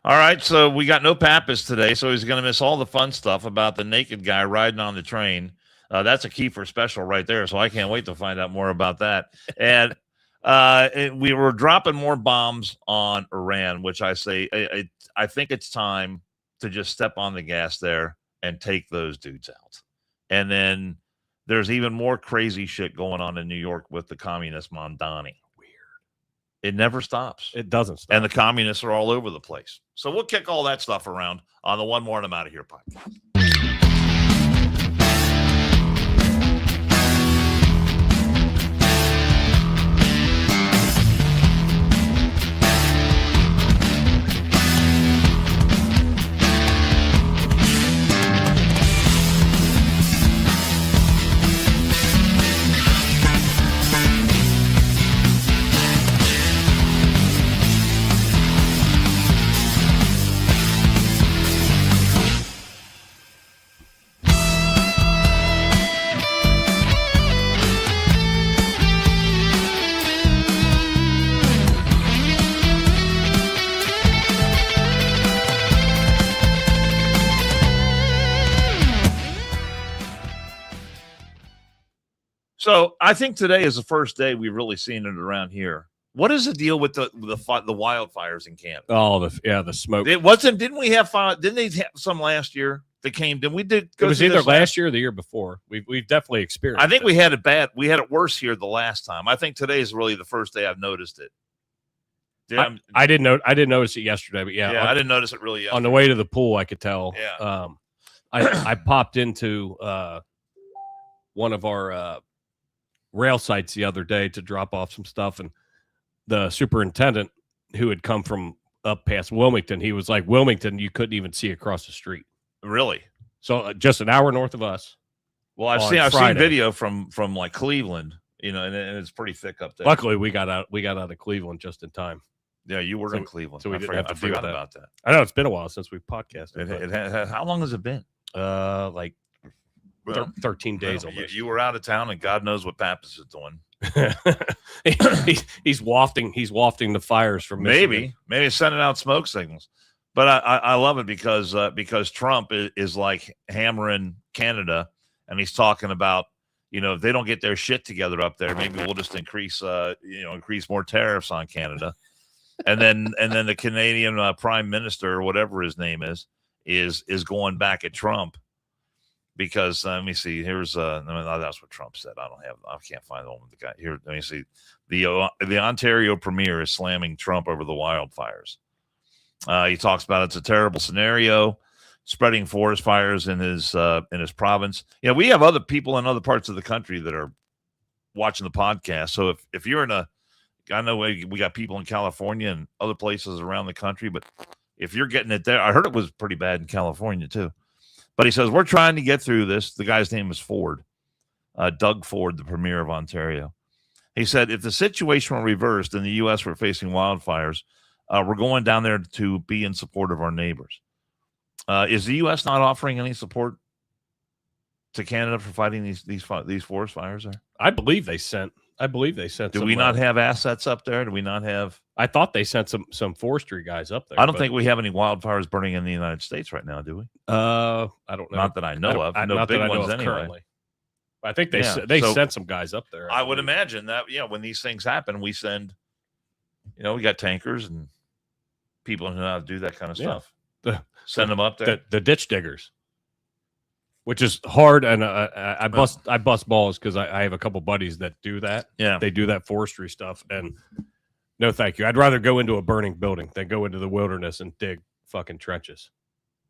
All right, so we got no Pappas today, so he's going to miss all the fun stuff about the naked guy riding on the train. That's a key for special right there, so I can't wait to find out more about that. And we were dropping more bombs on Iran, which I say I think it's time to just step on the gas there and take those dudes out. And then there's even more crazy shit going on in New York with the communist Mondani. It never stops. It doesn't stop. And the communists are all over the place. So we'll kick all that stuff around on the One More and I'm Out of Here podcast. So I think today is the first day we've really seen it around here. What is the deal with the wildfires in Canada? Oh, the smoke. It wasn't. Didn't we have fire? Didn't they have some last year that came? Did we did? It was either last year or the year before. We've definitely experienced. I think we had it bad. We had it worse here the last time. I think today is really the first day I've noticed it. I didn't know. I didn't notice it yesterday, but I didn't notice it really yesterday. On the way to the pool. I could tell. Yeah. I popped into one of our rail sites the other day to drop off some stuff, and the superintendent, who had come from up past Wilmington, he was like, Wilmington, you couldn't even see across the street. Really? So just an hour north of us. Well, I've seen video from like Cleveland, and it's pretty thick up there. Luckily, we got out of Cleveland just in time. Yeah, you were in Cleveland, so we didn't have to deal with that. About that. I know it's been a while since we've podcasted. How long has it been? Like 13 days almost. You were out of town, and God knows what Pappas is doing. he's wafting the fires from Michigan. Maybe sending out smoke signals. But I love it because Trump is like hammering Canada, and he's talking about, if they don't get their shit together up there, maybe we'll just increase more tariffs on Canada. And then the Canadian prime minister, or whatever his name is going back at Trump. Because let me see. Here's that's what Trump said. I can't find the one with the guy here. Let me see. The Ontario premier is slamming Trump over the wildfires. He talks about it's a terrible scenario, spreading forest fires in his province. We have other people in other parts of the country that are watching the podcast. So if you're I know we got people in California and other places around the country, but if you're getting it there, I heard it was pretty bad in California too. But he says, we're trying to get through this. The guy's name is Ford, Doug Ford, the premier of Ontario. He said, if the situation were reversed in the U.S., we're facing wildfires, we're going down there to be in support of our neighbors. Is the U.S. not offering any support to Canada for fighting these forest fires there? I believe they sent. Do we not have assets up there? Do we not have? I thought they sent some forestry guys up there. I don't think we have any wildfires burning in the United States right now, do we? I don't know. Not that I know of. No big ones anyway. Currently. I think they sent some guys up there. I would imagine that. When these things happen, we send. We got tankers and people who know how to do that kind of stuff. Send them up there. The ditch diggers. Which is hard, and I bust balls because I have a couple buddies that do that. Yeah, they do that forestry stuff, and no, thank you. I'd rather go into a burning building than go into the wilderness and dig fucking trenches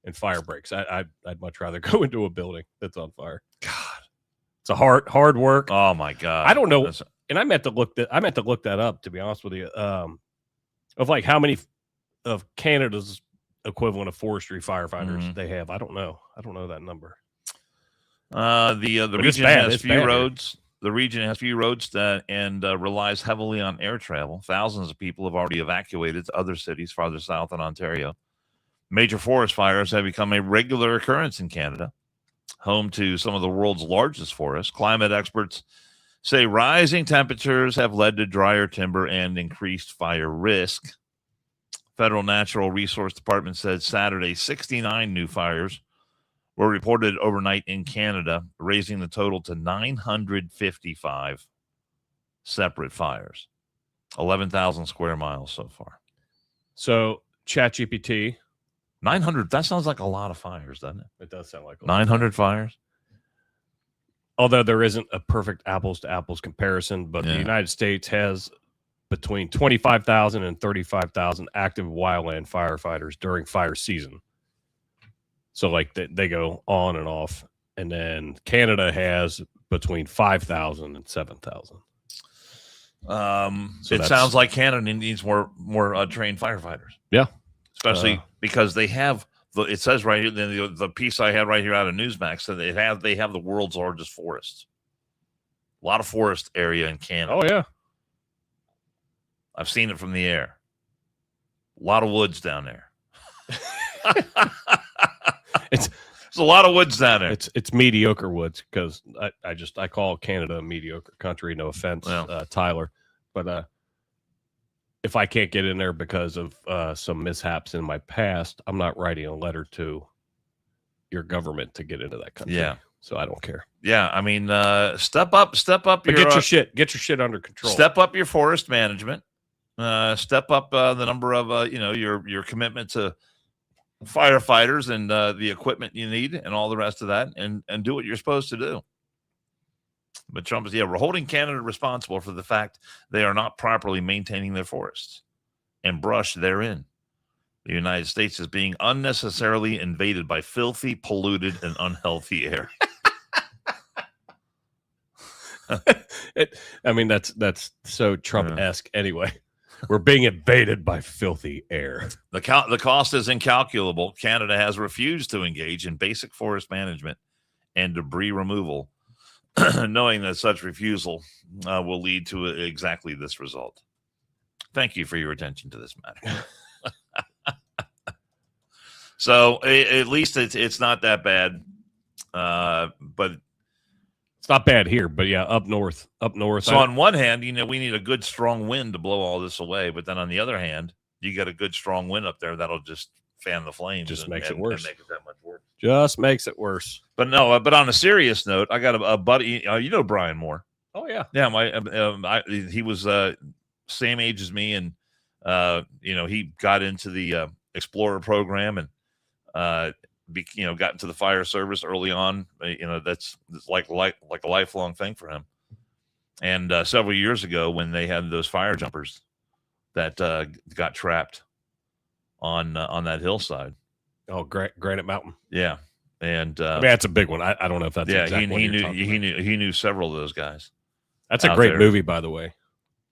and fire breaks. I'd much rather go into a building that's on fire. God, it's a hard work. Oh my God, I don't know, and I meant to look that up, to be honest with you. Of like how many of Canada's equivalent of forestry firefighters they have. I don't know that number. The region has few roads. The region has few roads and relies heavily on air travel. Thousands of people have already evacuated to other cities farther south in Ontario. Major forest fires have become a regular occurrence in Canada, home to some of the world's largest forests. Climate experts say rising temperatures have led to drier timber and increased fire risk. Federal Natural Resource Department said Saturday 69 new fires were reported overnight in Canada, raising the total to 955 separate fires. 11,000 square miles so far. So ChatGPT. 900, that sounds like a lot of fires, doesn't it? It does sound like 900 fires. Although there isn't a perfect apples to apples comparison, but the United States has between 25,000 and 35,000 active wildland firefighters during fire season. So like they go on and off. And then Canada has between 5,000 and 7,000. It sounds like Canada needs more trained firefighters. Yeah. Especially because they have it says right here, the piece I had right here out of Newsmax said they have the world's largest forests. A lot of forest area in Canada. Oh yeah. I've seen it from the air. A lot of woods down there. There's a lot of woods down there. It's mediocre woods because I call Canada a mediocre country. No offense, Tyler, but if I can't get in there because of some mishaps in my past, I'm not writing a letter to your government to get into that country. Yeah. So I don't care. Yeah, I mean, step up. But get your shit under control. Step up your forest management. Step up the number of your commitment to firefighters and the equipment you need and all the rest of that, and do what you're supposed to do. But Trump is, we're holding Canada responsible for the fact they are not properly maintaining their forests and brush therein. The United States is being unnecessarily invaded by filthy, polluted, and unhealthy air. That's so Trump-esque anyway. We're being invaded by filthy air. The cost is incalculable. Canada has refused to engage in basic forest management and debris removal, knowing that such refusal will lead to exactly this result. Thank you for your attention to this matter. So at least it's not that bad, but it's not bad here. But yeah, up north. So on one hand, we need a good strong wind to blow all this away, but then on the other hand, you got a good strong wind up there that'll just fan the flames. Just makes it worse. And make it that much worse. Just makes it worse. But no, but on a serious note, I got a buddy. Brian Moore. Oh yeah, yeah. He was same age as me, and he got into the Explorer program and got into the fire service early on. That's like a lifelong thing for him. And several years ago, when they had those fire jumpers that got trapped on that hillside. Oh, Granite Mountain. Yeah. And that's a big one. I don't know if that's he knew several of those guys. That's a great movie, by the way.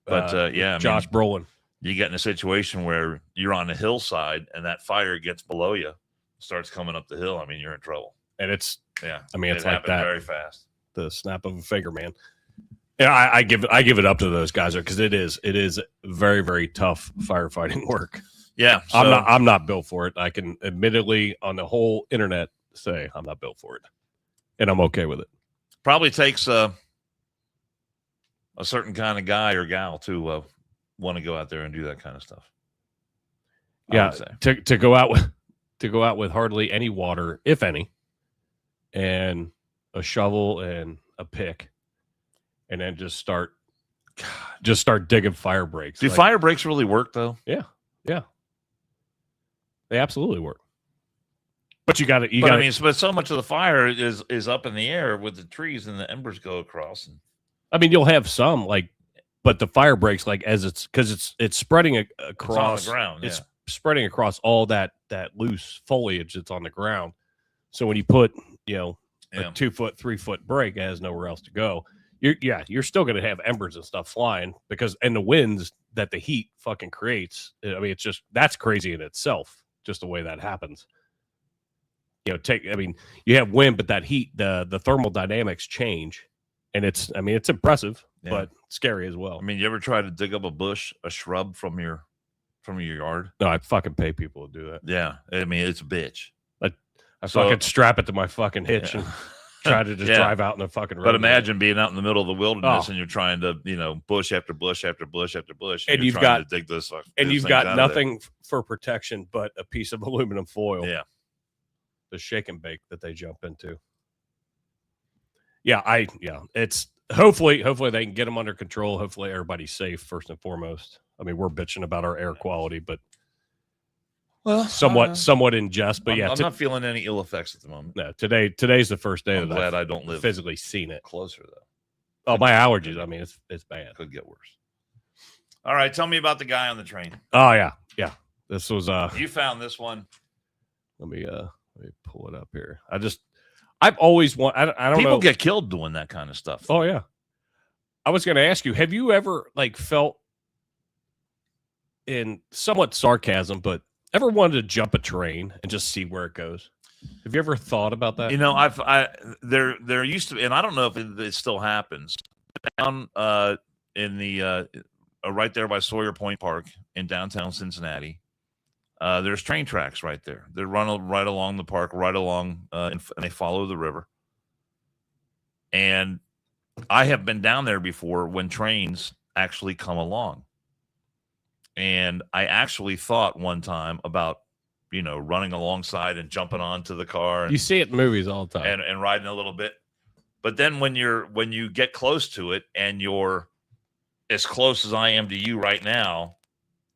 But Josh Brolin. You get in a situation where you're on a hillside and that fire gets below you, starts coming up the hill. I mean, you're in trouble. And it's it's like that very fast. The snap of a finger, man. Yeah, I give it up to those guys because it is very, very tough firefighting work. Yeah, so, I'm not built for it. I can admittedly on the whole internet say I'm not built for it, and I'm okay with it. Probably takes a certain kind of guy or gal to want to go out there and do that kind of stuff. Yeah, to go out with hardly any water, if any, and a shovel and a pick, and then just start digging fire breaks. Do fire breaks really work though? Yeah. They absolutely work. But but so much of the fire is up in the air with the trees and the embers go across. You'll have some but the fire breaks because it's spreading across it's on the ground. It's spreading across all that loose foliage that's on the ground. So when you put a 2 foot, 3 foot break, it has nowhere else to go. You're still going to have embers and stuff flying and the winds that the heat fucking creates. It's just that's crazy in itself. Just the way that happens. You have wind, but that heat, the thermal dynamics change, and it's impressive, but scary as well. You ever try to dig up a shrub from your yard? No, I fucking pay people to do that. Yeah, it's a bitch. I fucking strap it to my fucking hitch and try to just drive out in the fucking road. But imagine being out in the middle of the wilderness and you're trying to, bush after bush after bush after bush, and you've got to dig this, and you've got nothing for protection but a piece of aluminum foil. Yeah, the shake and bake that they jump into. It's hopefully they can get them under control. Hopefully everybody's safe first and foremost. I mean, we're bitching about our air quality, but somewhat in jest. But I'm not feeling any ill effects at the moment. No, today's the first day I'm glad I don't live physically seen it closer though. Oh, my allergies. I mean, it's bad. Could get worse. All right, tell me about the guy on the train. Oh yeah. This was you found this one. Let me pull it up here. I've always want. I don't People know. get killed doing that kind of stuff. Oh yeah. I was going to ask you, have you ever felt, in somewhat sarcasm, but ever wanted to jump a train and just see where it goes? Have you ever thought about that? There used to be, and I don't know if it still happens. Down in the right there by Sawyer Point Park in downtown Cincinnati, there's train tracks right there. They run right along the park, right along, and they follow the river. And I have been down there before when trains actually come along. And I actually thought one time about, running alongside and jumping onto the car. You see it in movies all the time. And riding a little bit. But then when you get close to it and you're as close as I am to you right now,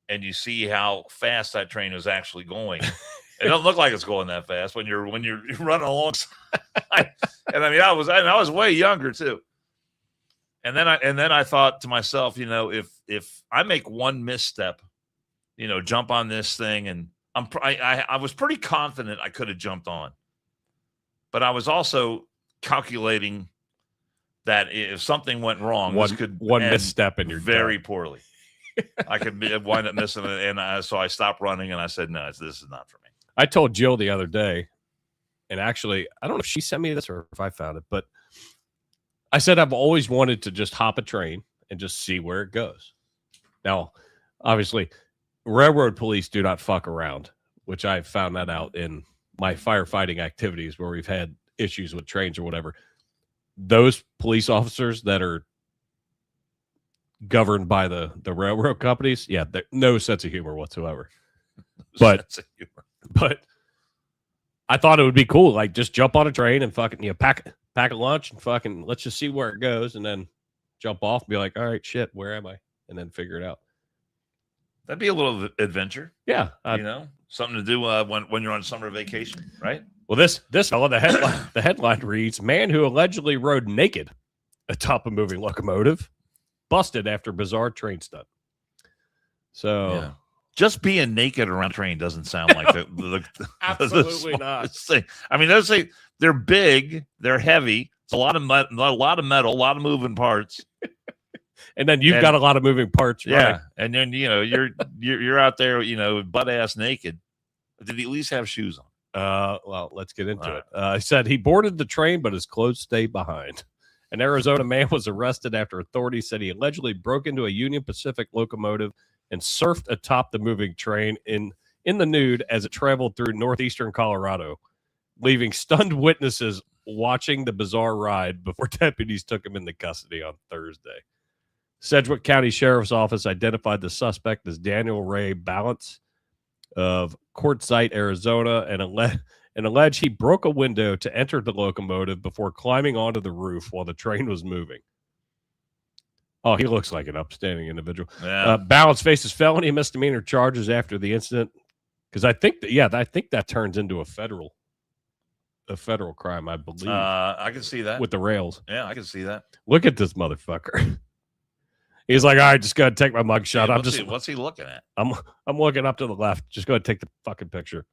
and you see how fast that train is actually going, it doesn't look like it's going that fast when you're running alongside. And I mean, I was way younger too. And then I thought to myself, if I make one misstep, jump on this thing, and I was pretty confident I could have jumped on, but I was also calculating that if something went wrong, this could one misstep and you're very done. Poorly. I could wind up missing it, and so I stopped running, and I said, "No, this is not for me." I told Jill the other day, and actually, I don't know if she sent me this or if I found it, but I said I've always wanted to just hop a train and just see where it goes. Now, obviously, railroad police do not fuck around, which I found that out in my firefighting activities where we've had issues with trains or whatever. Those police officers that are governed by the railroad companies, no sense of humor whatsoever. But I thought it would be cool, just jump on a train and fucking pack a lunch and fucking let's just see where it goes, and then jump off and be like, all right, shit, where am I? And then figure it out. That'd be a little adventure. Yeah, something to do when you're on summer vacation, right? Well, this fellow, the headline reads: "Man who allegedly rode naked atop a moving locomotive busted after bizarre train stunt." So, just being naked around a train doesn't sound like the absolutely not thing. I mean, they're big, they're heavy. It's a lot of metal, a lot of moving parts. And then you've got a lot of moving parts. Yeah, running. and then you're out there, butt ass naked. Did he at least have shoes on? Well, let's get into it. He said he boarded the train, but his clothes stayed behind. An Arizona man was arrested after authorities said he allegedly broke into a Union Pacific locomotive and surfed atop the moving train in the nude as it traveled through northeastern Colorado, leaving stunned witnesses watching the bizarre ride before deputies took him into custody on Thursday. Sedgwick County Sheriff's Office identified the suspect as Daniel Ray Balance of Quartzsite, Arizona, and alleged he broke a window to enter the locomotive before climbing onto the roof while the train was moving. Oh, he looks like an upstanding individual. Yeah. Balance faces felony and misdemeanor charges after the incident, because I think that turns into a federal crime, I believe. I can see that with the rails. Yeah, I can see that. Look at this motherfucker. He's like, all right, just go ahead and take my mugshot. What's he looking at? I'm looking up to the left. Just go ahead and take the fucking picture.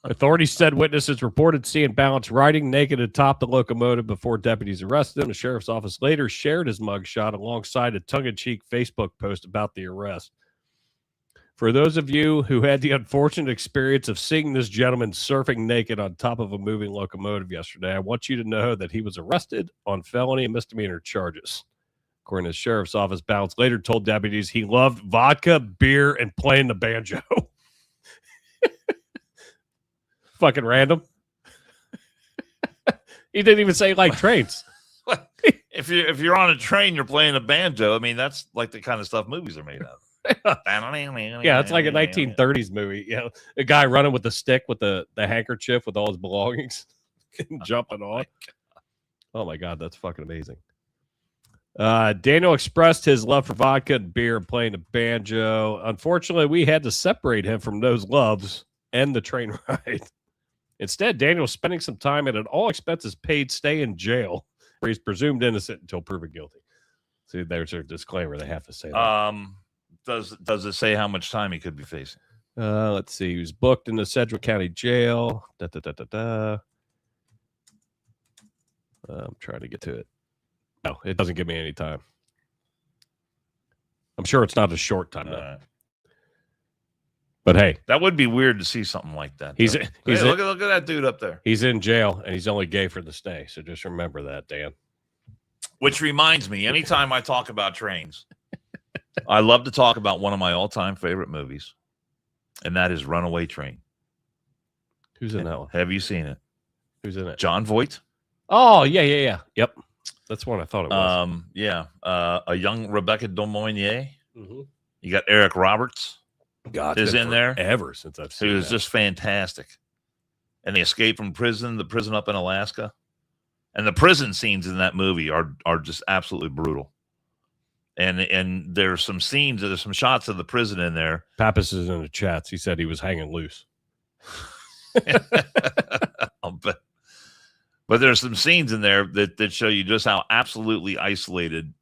Authorities said witnesses reported seeing Balance riding naked atop the locomotive before deputies arrested him. The sheriff's office later shared his mugshot alongside a tongue-in-cheek Facebook post about the arrest. For those of you who had the unfortunate experience of seeing this gentleman surfing naked on top of a moving locomotive yesterday, I want you to know that he was arrested on felony and misdemeanor charges. According to the sheriff's office, Balance later told deputies he loved vodka, beer, and playing the banjo. Fucking random. He didn't even say like trains. If you're on a train, you're playing a banjo. I mean, that's like the kind of stuff movies are made of. Yeah, it's like a 1930s movie. You know, a guy running with the stick with the handkerchief with all his belongings jumping on. Oh my God, that's fucking amazing. Daniel expressed his love for vodka and beer and playing the banjo. Unfortunately, we had to separate him from those loves and the train ride. Instead, Daniel's spending some time at an all expenses paid stay in jail where he's presumed innocent until proven guilty. See, there's a disclaimer. They have to say that. Does it say how much time he could be facing? Let's see. He was booked in the Sedgwick County Jail. I'm trying to get to it. No, it doesn't give me any time. I'm sure it's not a short time, though. But hey, that would be weird to see something like that. He's look at that dude up there. He's in jail, and he's only gay for the stay. So just remember that, Dan. Which reminds me, anytime I talk about trains, I love to talk about one of my all-time favorite movies, and that is Runaway Train. Who's in that one? Have you seen it? Who's in it? Jon Voight. Oh, yeah. Yep. That's one I thought it was. A young Rebecca De Mornay. Mm-hmm. You got Eric Roberts. God, is in there ever since I've seen it. Who is just fantastic. And they escape from prison, the prison up in Alaska. And the prison scenes in that movie are just absolutely brutal. And there's some scenes, there's some shots of the prison in there. Pappas is in the chats. He said he was hanging loose. But there's some scenes in there that show you just how absolutely isolated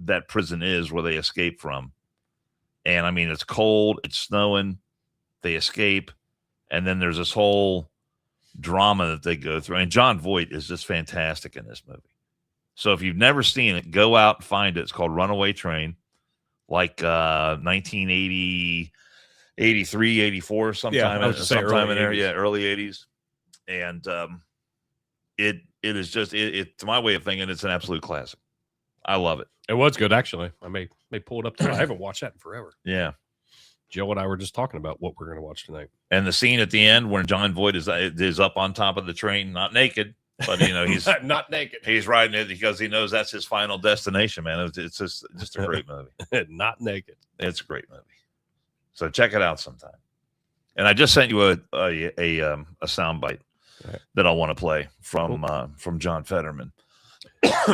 that prison is where they escape from. And I mean, it's cold, it's snowing, they escape, and then there's this whole drama that they go through. And Jon Voight is just fantastic in this movie. So if you've never seen it, go out and find it. It's called Runaway Train, like 1980, 83, 84, sometime in there. Yeah, early 80s. And it is just, to my way of thinking, it's an absolute classic. I love it. It was good, actually. I may pull it up tonight. I haven't watched that in forever. Yeah. Joe and I were just talking about what we're going to watch tonight. And the scene at the end when Jon Voight is up on top of the train, not naked, but he's not naked. He's riding it because he knows that's his final destination, man. It's just a great movie. Not naked. It's a great movie. So check it out sometime. And I just sent you a soundbite that I want to play from John Fetterman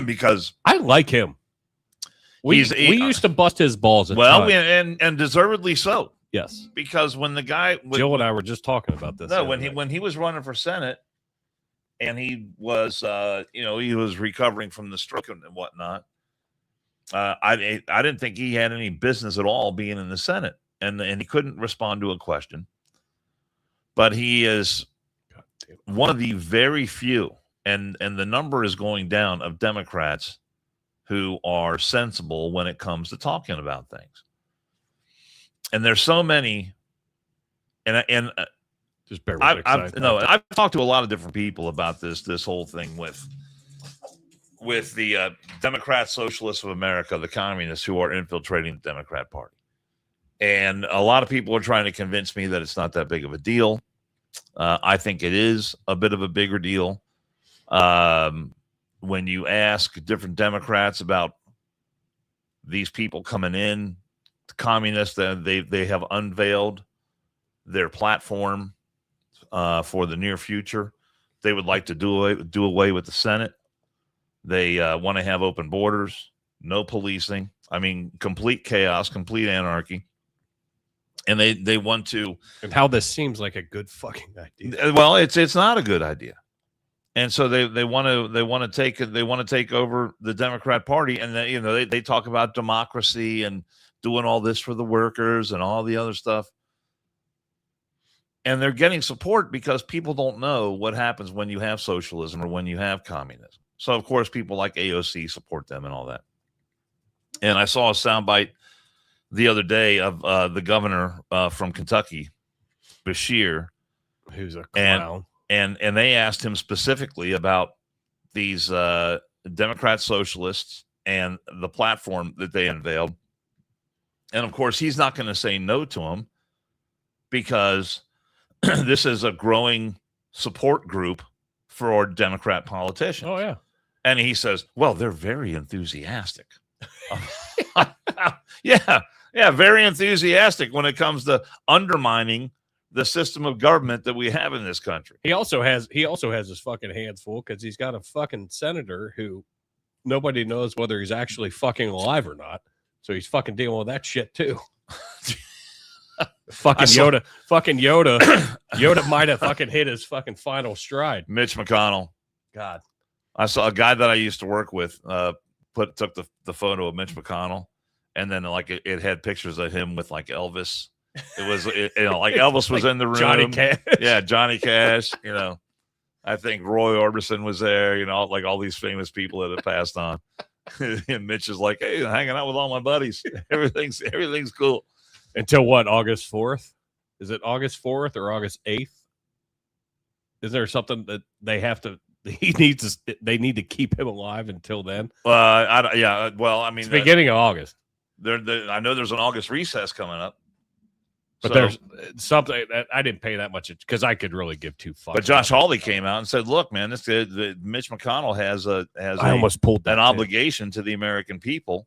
because I like him. We used to bust his balls. And deservedly so. Yes, because when the guy Jill and I were just talking about this. No, when he was running for Senate, and he was he was recovering from the stroke and whatnot. I didn't think he had any business at all being in the Senate, and he couldn't respond to a question. But he is one of the very few, and the number is going down, of Democrats who are sensible when it comes to talking about things. And there's so many, and just bear with I've talked to a lot of different people about this whole thing with the Democrat Socialists of America, the communists who are infiltrating the Democrat Party. And a lot of people are trying to convince me that it's not that big of a deal. I think it is a bit of a bigger deal. When you ask different Democrats about these people coming in, the communists, they have unveiled their platform for the near future. They would like to do away with the Senate. They want to have open borders, no policing. I mean, complete chaos, complete anarchy. And they want to. And how this seems like a good fucking idea. Well, it's not a good idea. And so they want to take over the Democrat Party, and they talk about democracy and doing all this for the workers and all the other stuff. And they're getting support because people don't know what happens when you have socialism or when you have communism. So of course people like AOC support them and all that. And I saw a soundbite the other day of the governor from Kentucky, Bashir, who's a clown. And they asked him specifically about these Democrat socialists and the platform that they unveiled. And of course, he's not going to say no to them because this is a growing support group for Democrat politicians. Oh, yeah. And he says, well, they're very enthusiastic. Yeah, very enthusiastic when it comes to undermining the system of government that we have in this country. He also has his fucking hands full because he's got a fucking senator who nobody knows whether he's actually fucking alive or not. So he's fucking dealing with that shit too. Fucking Yoda might have fucking hit his fucking final stride. Mitch McConnell. God. I saw a guy that I used to work with took the photo of Mitch McConnell, and then like it had pictures of him with like Elvis. It was like Elvis was like in the room. Johnny Cash. Yeah, Johnny Cash. I think Roy Orbison was there. Like all these famous people that have passed on. And Mitch is like, hey, hanging out with all my buddies. Everything's cool. Until what? August 4th? Is it August 4th or August 8th? Is there something that they have to? They need to keep him alive until then. Yeah. Well, I mean, it's beginning of August. I know there's an August recess coming up, but there's something that I didn't pay that much because I could really give two fucks. But Josh Hawley came out and said, "Look, man, Mitch McConnell has almost pulled an obligation to the American people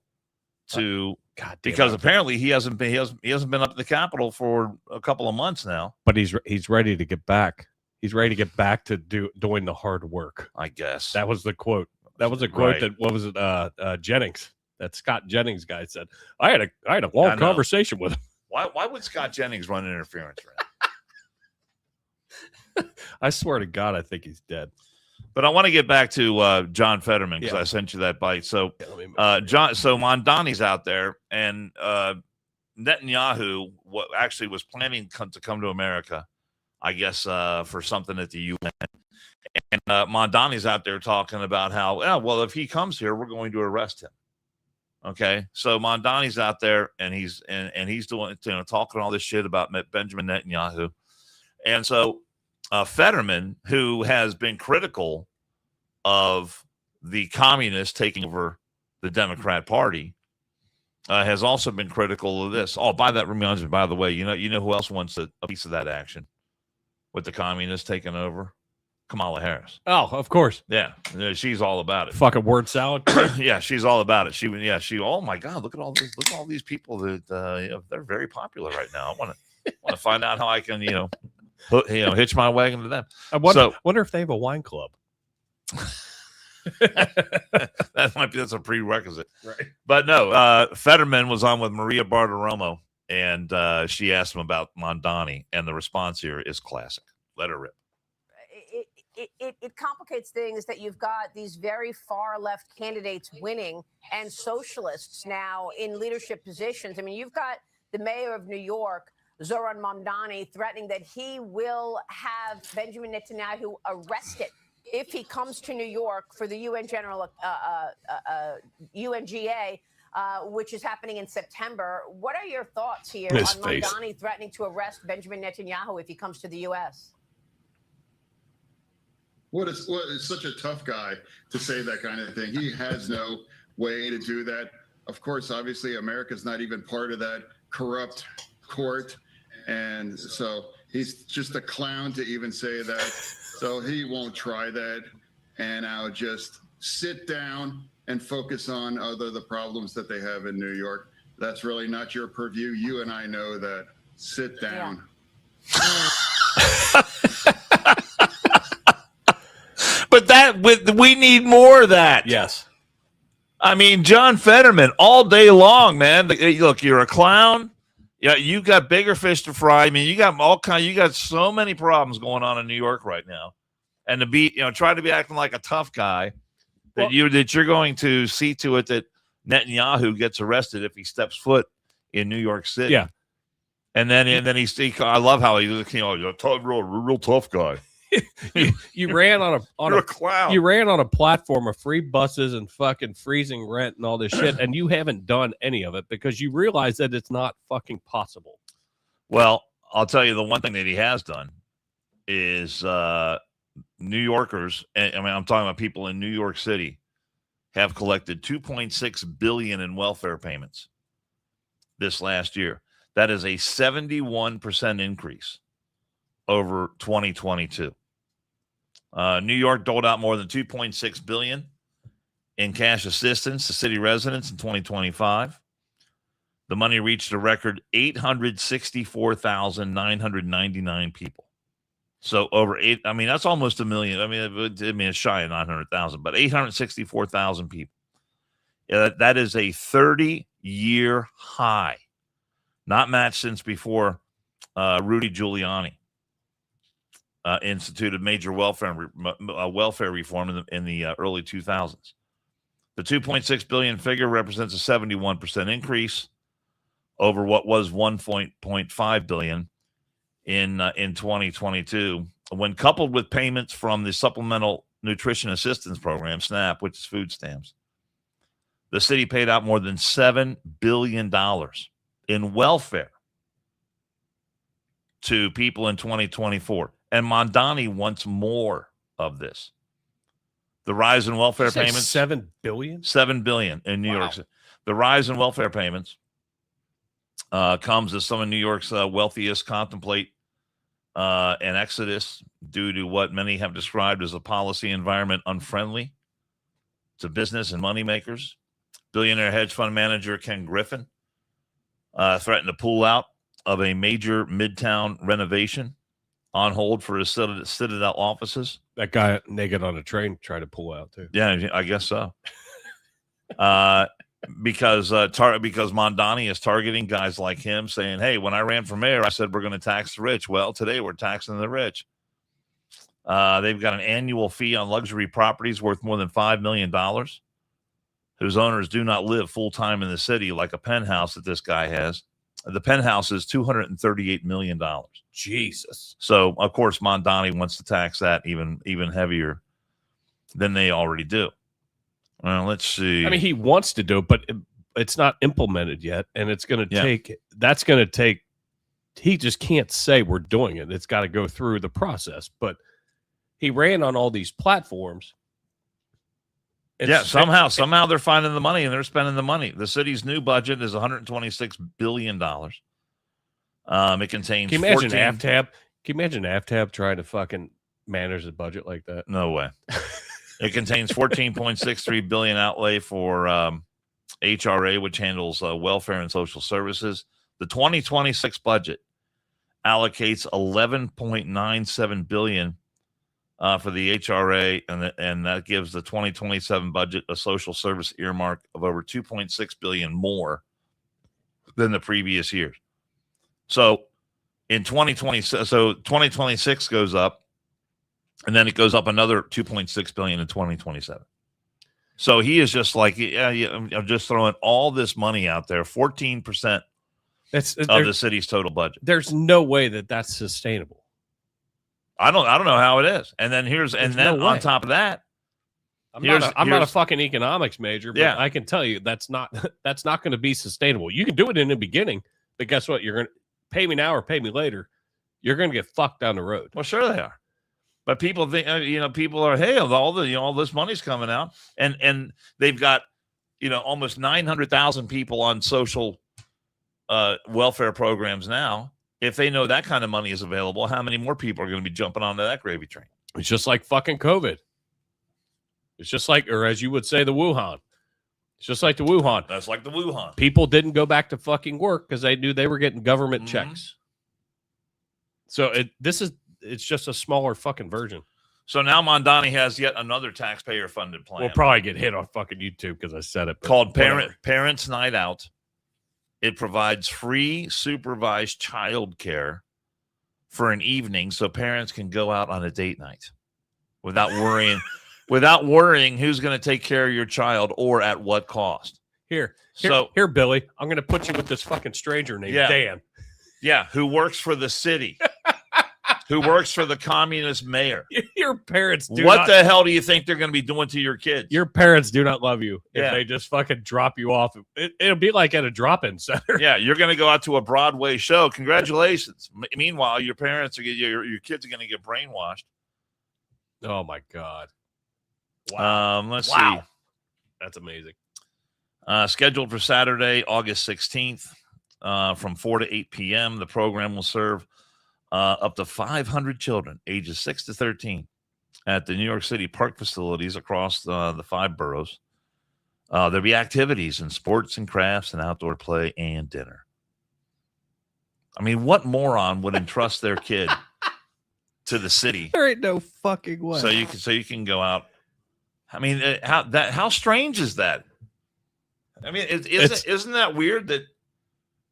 to because apparently he hasn't been up at the Capitol for a couple of months now. But he's ready to get back." He's ready to get back to doing the hard work. I guess that was the quote. That was a quote right. that what was it? Jennings. That Scott Jennings guy said. I had a long conversation with him. Why would Scott Jennings run interference for him? I swear to God, I think he's dead. But I want to get back to John Fetterman because I sent you that bite. So Mondani's out there, and Netanyahu actually was planning to come to America. I guess for something at the UN. And Mondani's out there talking about how, well, if he comes here, we're going to arrest him. Okay, so Mondani's out there and he's doing talking all this shit about Benjamin Netanyahu. And so Fetterman, who has been critical of the communists taking over the Democrat Party, has also been critical of this. Oh, by the way, you know who else wants a piece of that action? With the communists taking over, Kamala Harris. Oh, of course. Yeah, she's all about it. Fucking word salad. Yeah, she's all about it. She. Oh my God, look at all these people that they're very popular right now. I want to find out how I can hitch my wagon to them. I wonder if they have a wine club. That's a prerequisite, right? But no, Fetterman was on with Maria Bartiromo. And she asked him about Mondani, and the response here is classic. Let her rip. It complicates things that you've got these very far left candidates winning and socialists now in leadership positions. I mean, you've got the mayor of New York, Zoran Mamdani, threatening that he will have Benjamin Netanyahu arrested if he comes to New York for the UN UNGA. Which is happening in September. What are your thoughts here on Mondani threatening to arrest Benjamin Netanyahu if he comes to the U.S.? It's such a tough guy to say that kind of thing. He has no way to do that. Of course, obviously, America's not even part of that corrupt court. And so he's just a clown to even say that. So he won't try that. And I'll just sit down and focus on the problems that they have in New York. That's really not your purview. You and I know that. Sit down. But we need more of that. Yes. I mean, John Fetterman all day long, man. Look, you're a clown. Yeah, you got bigger fish to fry. I mean, you got so many problems going on in New York right now. And to be, try to be acting like a tough guy. That you're going to see to it that Netanyahu gets arrested if he steps foot in New York City. Yeah, and then I love how he looks. Real tough guy. you ran on a clown. You ran on a platform of free buses and fucking freezing rent and all this shit, and you haven't done any of it because you realize that it's not fucking possible. Well, I'll tell you the one thing that he has done is. New Yorkers, I mean, I'm talking about people in New York City, have collected $2.6 billion in welfare payments this last year. That is a 71% increase over 2022. New York doled out more than $2.6 billion in cash assistance to city residents in 2025. The money reached a record 864,999 people. So over that's almost a million. It's shy of 900,000, but 864,000 people. That is a 30-year high, not matched since before Rudy Giuliani instituted major welfare reform in the early 2000s. The 2.6 billion figure represents a 71% increase over what was 1.5 billion in 2022. When coupled with payments from the Supplemental Nutrition Assistance Program, SNAP, which is food stamps, the city paid out more than $7 billion in welfare to people in 2024. And Mondani wants more of this. The rise in welfare payments. $7 billion? $7 billion in New York City. The rise in welfare payments comes as some of New York's wealthiest contemplate an exodus due to what many have described as a policy environment unfriendly to business and moneymakers. Billionaire hedge fund manager Ken Griffin threatened to pull out of a major midtown renovation on hold for his Citadel offices. That guy naked on a train tried to pull out too. Yeah, I guess so. Because Mondani is targeting guys like him, saying, "Hey, when I ran for mayor, I said we're going to tax the rich. Well, today we're taxing the rich." They've got an annual fee on luxury properties worth more than $5 million, whose owners do not live full time in the city, like a penthouse that this guy has. The penthouse is $238 million. Jesus. So, of course, Mondani wants to tax that even heavier than they already do. Well, let's see. I mean, he wants to do it, but it's not implemented yet, and it's going to take. That's going to take. He just can't say we're doing it. It's got to go through the process. But he ran on all these platforms. Somehow they're finding the money and they're spending the money. The city's new budget is $126 billion. It contains. Can you imagine Aftab? Can you imagine Aftab trying to fucking manage a budget like that? No way. It contains $14.63 billion outlay for HRA, which handles welfare and social services. The 2026 budget allocates $11.97 billion for the HRA, and that gives the 2027 budget a social service earmark of over $2.6 billion more than the previous years. So in 2026 goes up, and then it goes up another $2.6 billion in 2027. So he is just like, I'm just throwing all this money out there, 14% of the city's total budget. There's no way that that's sustainable. I don't know how it is. And then on top of that, I'm not a fucking economics major, but I can tell you that's not going to be sustainable. You can do it in the beginning, but guess what? You're going to pay me now or pay me later. You're going to get fucked down the road. Well, sure they are. But people think, people are, hey, all this money's coming out, and they've got, almost 900,000 people on social welfare programs now. If they know that kind of money is available, how many more people are going to be jumping onto that gravy train? It's just like fucking COVID. It's just like, or as you would say, the Wuhan. It's just like the Wuhan. That's like the Wuhan. People didn't go back to fucking work because they knew they were getting government checks. So it's just a smaller fucking version. So now Mondani has yet another taxpayer-funded plan. We'll probably get hit on fucking YouTube because I said it. Called Parents Night Out. It provides free supervised child care for an evening so parents can go out on a date night without worrying who's going to take care of your child or at what cost. Here, Billy, I'm going to put you with this fucking stranger named Dan. Yeah, who works for the city. Who works for the communist mayor. Your parents do What the hell do you think they're going to be doing to your kids? Your parents do not love you if they just fucking drop you off. It'll be like at a drop-in center. Yeah, you're going to go out to a Broadway show. Congratulations. Meanwhile, your parents are your kids are going to get brainwashed. Oh my God. Wow. Let's see. That's amazing. Scheduled for Saturday, August 16th, from 4 to 8 p.m. The program will serve up to 500 children, ages 6 to 13. at the New York City park facilities across the 5 boroughs. There'll be activities and sports and crafts and outdoor play and dinner. I mean, what moron would entrust their kid to the city? There ain't no fucking way. So you can go out. I mean, how strange is that? I mean, isn't that weird that,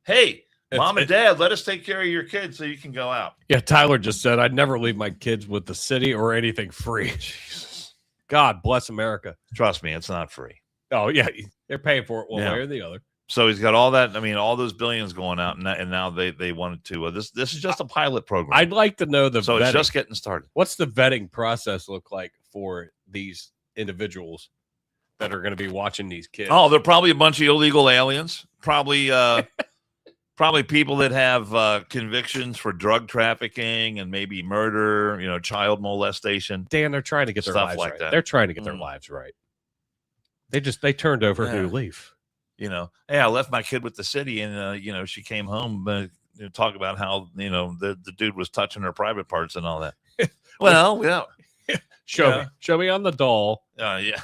hey, mom and dad, let us take care of your kids so you can go out. Yeah, Tyler just said, I'd never leave my kids with the city or anything free. Jesus. God bless America. Trust me, it's not free. Oh, yeah. They're paying for it one way or the other. So he's got all that. I mean, all those billions going out, and now they wanted to. This is just a pilot program. I'd like to know so vetting. It's just getting started. What's the vetting process look like for these individuals that are going to be watching these kids? Oh, they're probably a bunch of illegal aliens. Probably people that have convictions for drug trafficking and maybe murder, child molestation. Dan, they're trying to get their Stuff lives like right. that. They're trying to get their lives right. They turned over a new leaf. Hey, I left my kid with the city, and she came home. Talk about how the dude was touching her private parts and all that. Well, yeah. Show me on the doll. Yeah.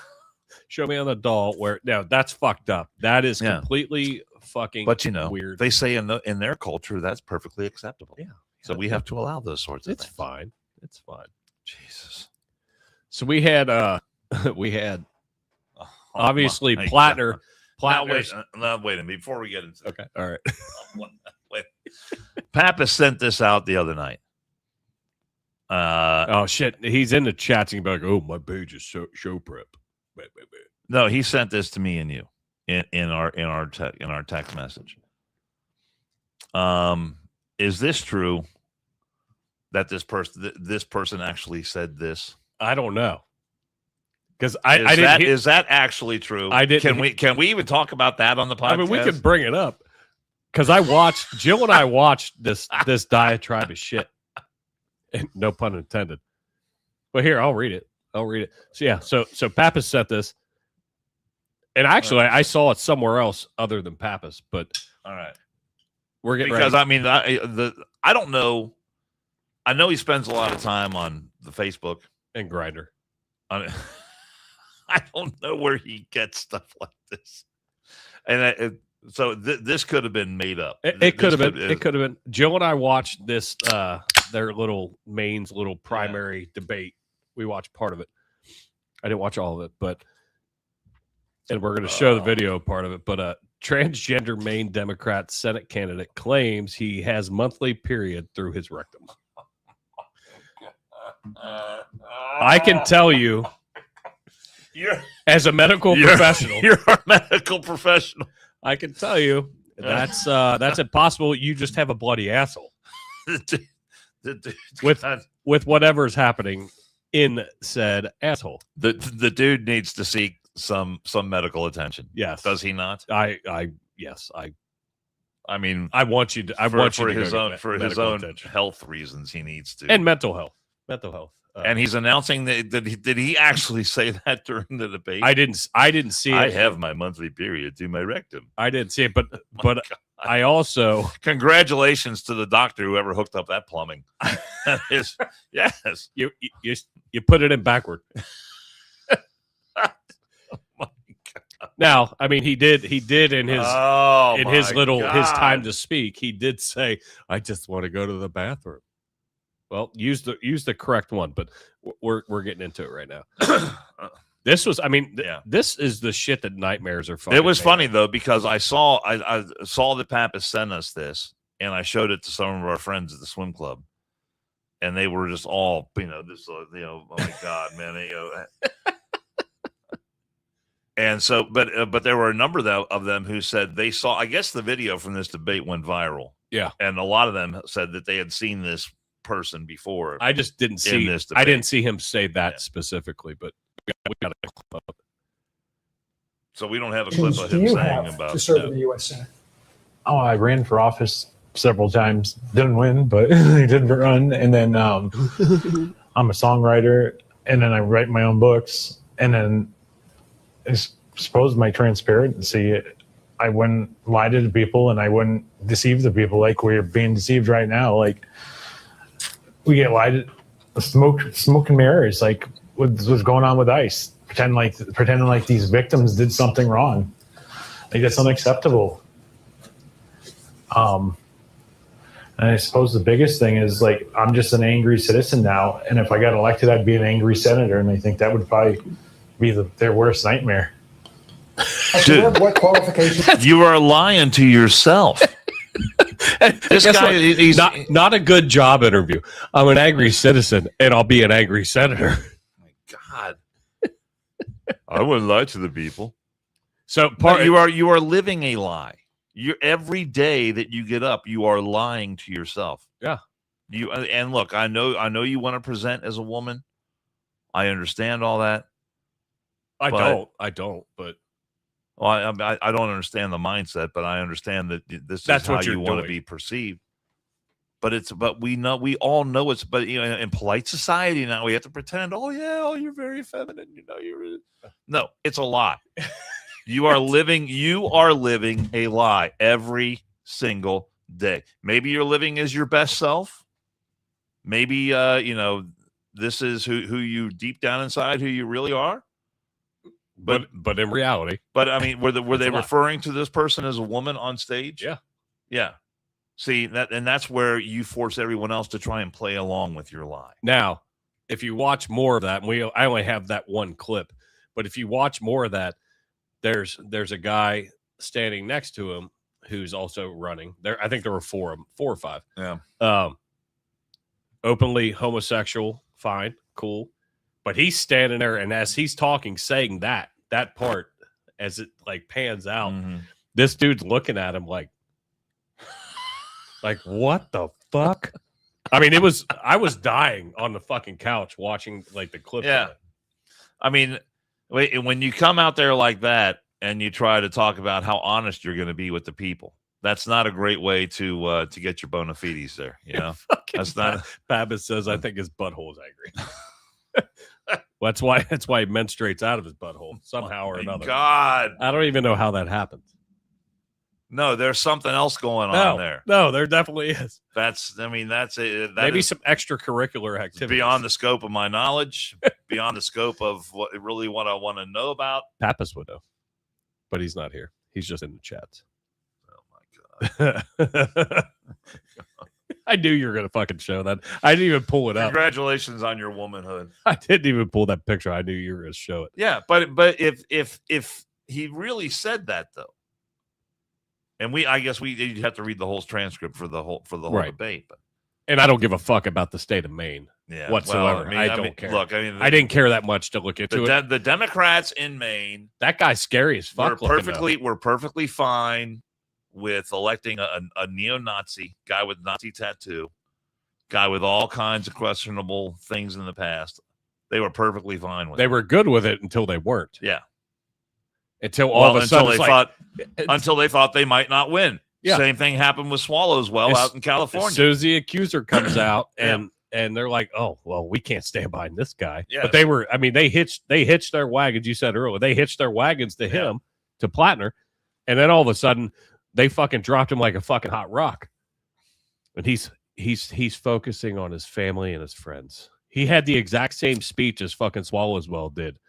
Show me on the doll where that's fucked up. That is completely fucking. But weird. They say in their culture that's perfectly acceptable. Yeah. So we have to allow those sorts of things. It's fine. Jesus. So we had obviously Plattner. Wait a minute. Before we get into okay, all right. Wait. Pappas sent this out the other night. Oh shit! He's in the chats and he'll be like, "Oh, my page is show prep." No, he sent this to me and you in our text message. Is this true that this person actually said this? I don't know. Because is that actually true? I didn't. Can we even talk about that on the podcast? I mean, we could bring it up because Jill and I watched this diatribe of shit. And no pun intended. But here, I'll read it. So yeah, so Pappas sent this, and actually I saw it somewhere else other than Pappas. But all right, we're getting because ready. I mean I don't know. I know he spends a lot of time on the Facebook and Grindr. I don't know where he gets stuff like this, and so this could have been made up. It could have been. It could have been. Joe and I watched this. Their little Maine's little primary debate. We watched part of it. I didn't watch all of it, and we're going to show the video part of it. But transgender Maine Democrat Senate candidate claims he has monthly period through his rectum. I can tell you. As a medical professional, you're a medical professional. I can tell you that's impossible. You just have a bloody asshole with whatever's happening in said asshole. The dude needs to seek some medical attention. Yes, does he not? Yes. I mean, I want you to. I want you to for his own health reasons. He needs to, and mental health. And he's announcing that did he actually say that during the debate? I didn't see it. I have my monthly period through my rectum. I didn't see it, but I also congratulations to the doctor whoever hooked up that plumbing. Yes, you put it in backward. Oh my God. Now, I mean, he did in his his time to speak. He did say, "I just want to go to the bathroom." Well, use the correct one, but we're getting into it right now. This was, I mean, this is the shit that nightmares are fucking. It was funny though because I saw that Pappas sent us this, and I showed it to some of our friends at the swim club, and they were just all, oh my God, man, And so, but there were a number of them who said they saw. I guess the video from this debate went viral. Yeah, and a lot of them said that they had seen this person before. I just didn't see this. I didn't see him say that specifically, but we got a clip of it. So we don't have a clip of him saying about to serve in the U.S. Senate. Oh, I ran for office several times, didn't win, but I did run. And then I'm a songwriter, and then I write my own books, and then I suppose my transparency. I wouldn't lie to the people, and I wouldn't deceive the people like we're being deceived right now. Like we get lied smoke and mirrors, like what's going on with ICE, pretending like these victims did something wrong. Like that's unacceptable. And I suppose the biggest thing is like I'm just an angry citizen now, and if I got elected, I'd be an angry senator, and I think that would probably be their worst nightmare. Dude, what qualifications? you are lying to yourself. This guy, he's not a good job interview. I'm an angry citizen, and I'll be an angry senator. My God, I wouldn't lie to the people. So you are living a lie. You every day that you get up, you are lying to yourself. Yeah. And look, I know you want to present as a woman. I understand all that. I don't. But well, I don't understand the mindset, but I understand that that's how you want to be perceived. But we all know it's. But you know, in polite society now, we have to pretend. Oh yeah, oh you're very feminine. You know, no, it's a lie. You are living a lie every single day. Maybe you're living as your best self. Maybe this is who you deep down inside who you really are. But in reality. But I mean, were they referring to this person as a woman on stage? Yeah. Yeah. See that's where you force everyone else to try and play along with your lie. Now, if you watch more of that, and I only have that one clip, but if you watch more of that, there's a guy standing next to him who's also running. There, I think there were four or five. Yeah. Openly homosexual, fine, cool. But he's standing there, and as he's talking, saying that part, as it like pans out, this dude's looking at him like what the fuck? I mean, I was dying on the fucking couch watching like the clip. Yeah. I mean, wait, when you come out there like that and you try to talk about how honest you're going to be with the people, that's not a great way to get your bona fides there. You know, that's not. Babbitt says, I think his butthole is angry. That's why he menstruates out of his butthole somehow or another. God, I don't even know how that happens. No, there's something else going on there. No, there definitely is. That's it. Maybe some extracurricular activity beyond the scope of my knowledge, beyond the scope of what I want to know about. Pappas would know, but he's not here. He's just in the chat. Oh my God. I knew you were going to fucking show that. I didn't even pull it up. Congratulations on your womanhood. I didn't even pull that picture. I knew you were going to show it. Yeah, but if he really said that though, and I guess you'd have to read the whole transcript for the whole debate. And I don't give a fuck about the state of Maine whatsoever. Well, I don't care. Look, I didn't care that much to look into it. The Democrats in Maine, that guy's scary as fuck. We're perfectly fine with electing a neo-Nazi guy with Nazi tattoo, guy with all kinds of questionable things in the past. They were perfectly fine with it. They were good with it until they weren't. Yeah. Until all of a sudden until they thought they might not win. Yeah. Same thing happened with Swallowswell out in California. As soon as the accuser comes out and they're like, oh, well, we can't stand behind this guy. Yeah. But they hitched their wagons. You said earlier, they hitched their wagons to him, to Plattner. And then all of a sudden they fucking dropped him like a fucking hot rock. And he's focusing on his family and his friends. He had the exact same speech as fucking Swallowswell did.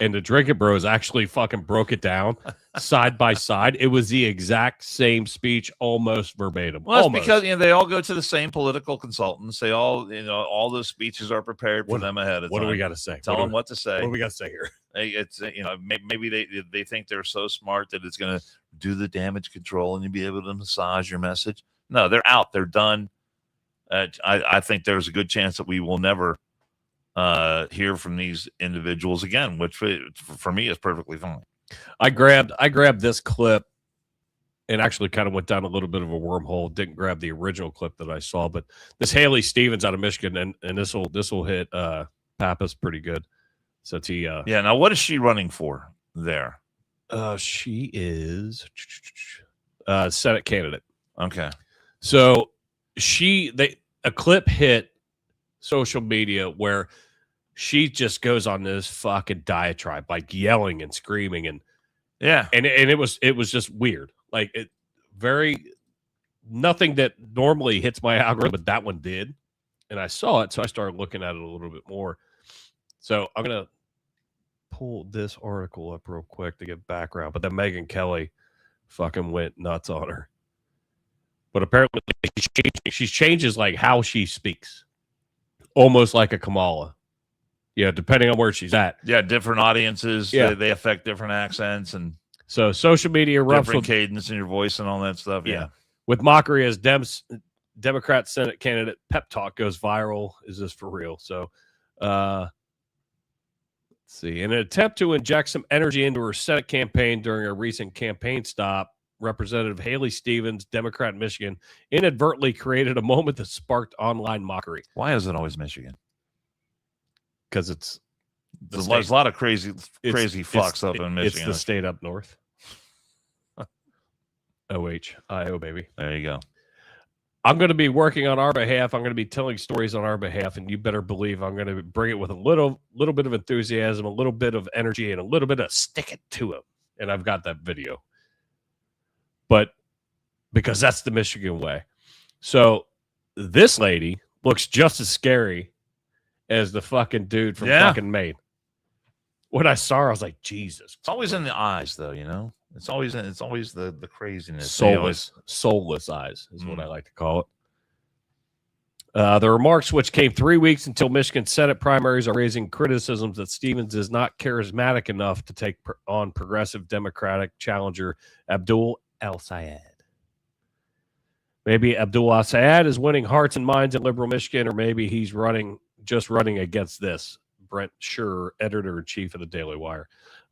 And the Drinking Bros actually fucking broke it down side by side. It was the exact same speech, almost verbatim. Well, almost. Because they all go to the same political consultants. They all, all those speeches are prepared for them ahead of time. What do we got to say? Tell them what to say. What do we got to say here? It's maybe they think they're so smart that it's going to do the damage control and you'll be able to massage your message. No, they're out. They're done. I think there's a good chance that we will never hear from these individuals again, which for me is perfectly fine. I grabbed this clip and actually kind of went down a little bit of a wormhole. Didn't grab the original clip that I saw, but this Haley Stevens out of Michigan, and this will hit Pappas pretty good. So now what is she running for there? She is Senate candidate. Okay. So a clip hit social media where she just goes on this fucking diatribe, like yelling and screaming and it was just weird. Like nothing that normally hits my algorithm, but that one did. and I saw it, so I started looking at it a little bit more. So I'm gonna pull this article up real quick to get background. But then Megyn Kelly fucking went nuts on her. But apparently she changes like how she speaks, almost like a Kamala. Yeah, depending on where she's at. Yeah, different audiences. Yeah. They affect different accents and So social media erupts different with, cadence in your voice and all that stuff. Yeah. with mockery as Democrat Senate candidate pep talk goes viral. Is this for real? So, let's see. In an attempt to inject some energy into her Senate campaign during a recent campaign stop, Representative Haley Stevens, Democrat Michigan, inadvertently created a moment that sparked online mockery. Why is it always Michigan? Because it's There's a lot of crazy fucks up in Michigan. It's the state up north. OHIO, baby. There you go. I'm going to be working on our behalf. I'm going to be telling stories on our behalf, and you better believe I'm going to bring it with a little bit of enthusiasm, a little bit of energy, and a little bit of stick it to him. And I've got that video. But because that's the Michigan way. So this lady looks just as scary as the fucking dude from fucking Maine. When I saw her, I was like, Jesus. It's always in the eyes, though, you know? It's always the craziness. Soulless eyes is what I like to call it. The remarks, which came 3 weeks until Michigan Senate primaries, are raising criticisms that Stevens is not charismatic enough to take on progressive Democratic challenger Abdul El-Sayed. Maybe Abdul El-Sayed is winning hearts and minds in liberal Michigan, or maybe he's running against this. Brent Scher, editor-in-chief of the Daily Wire.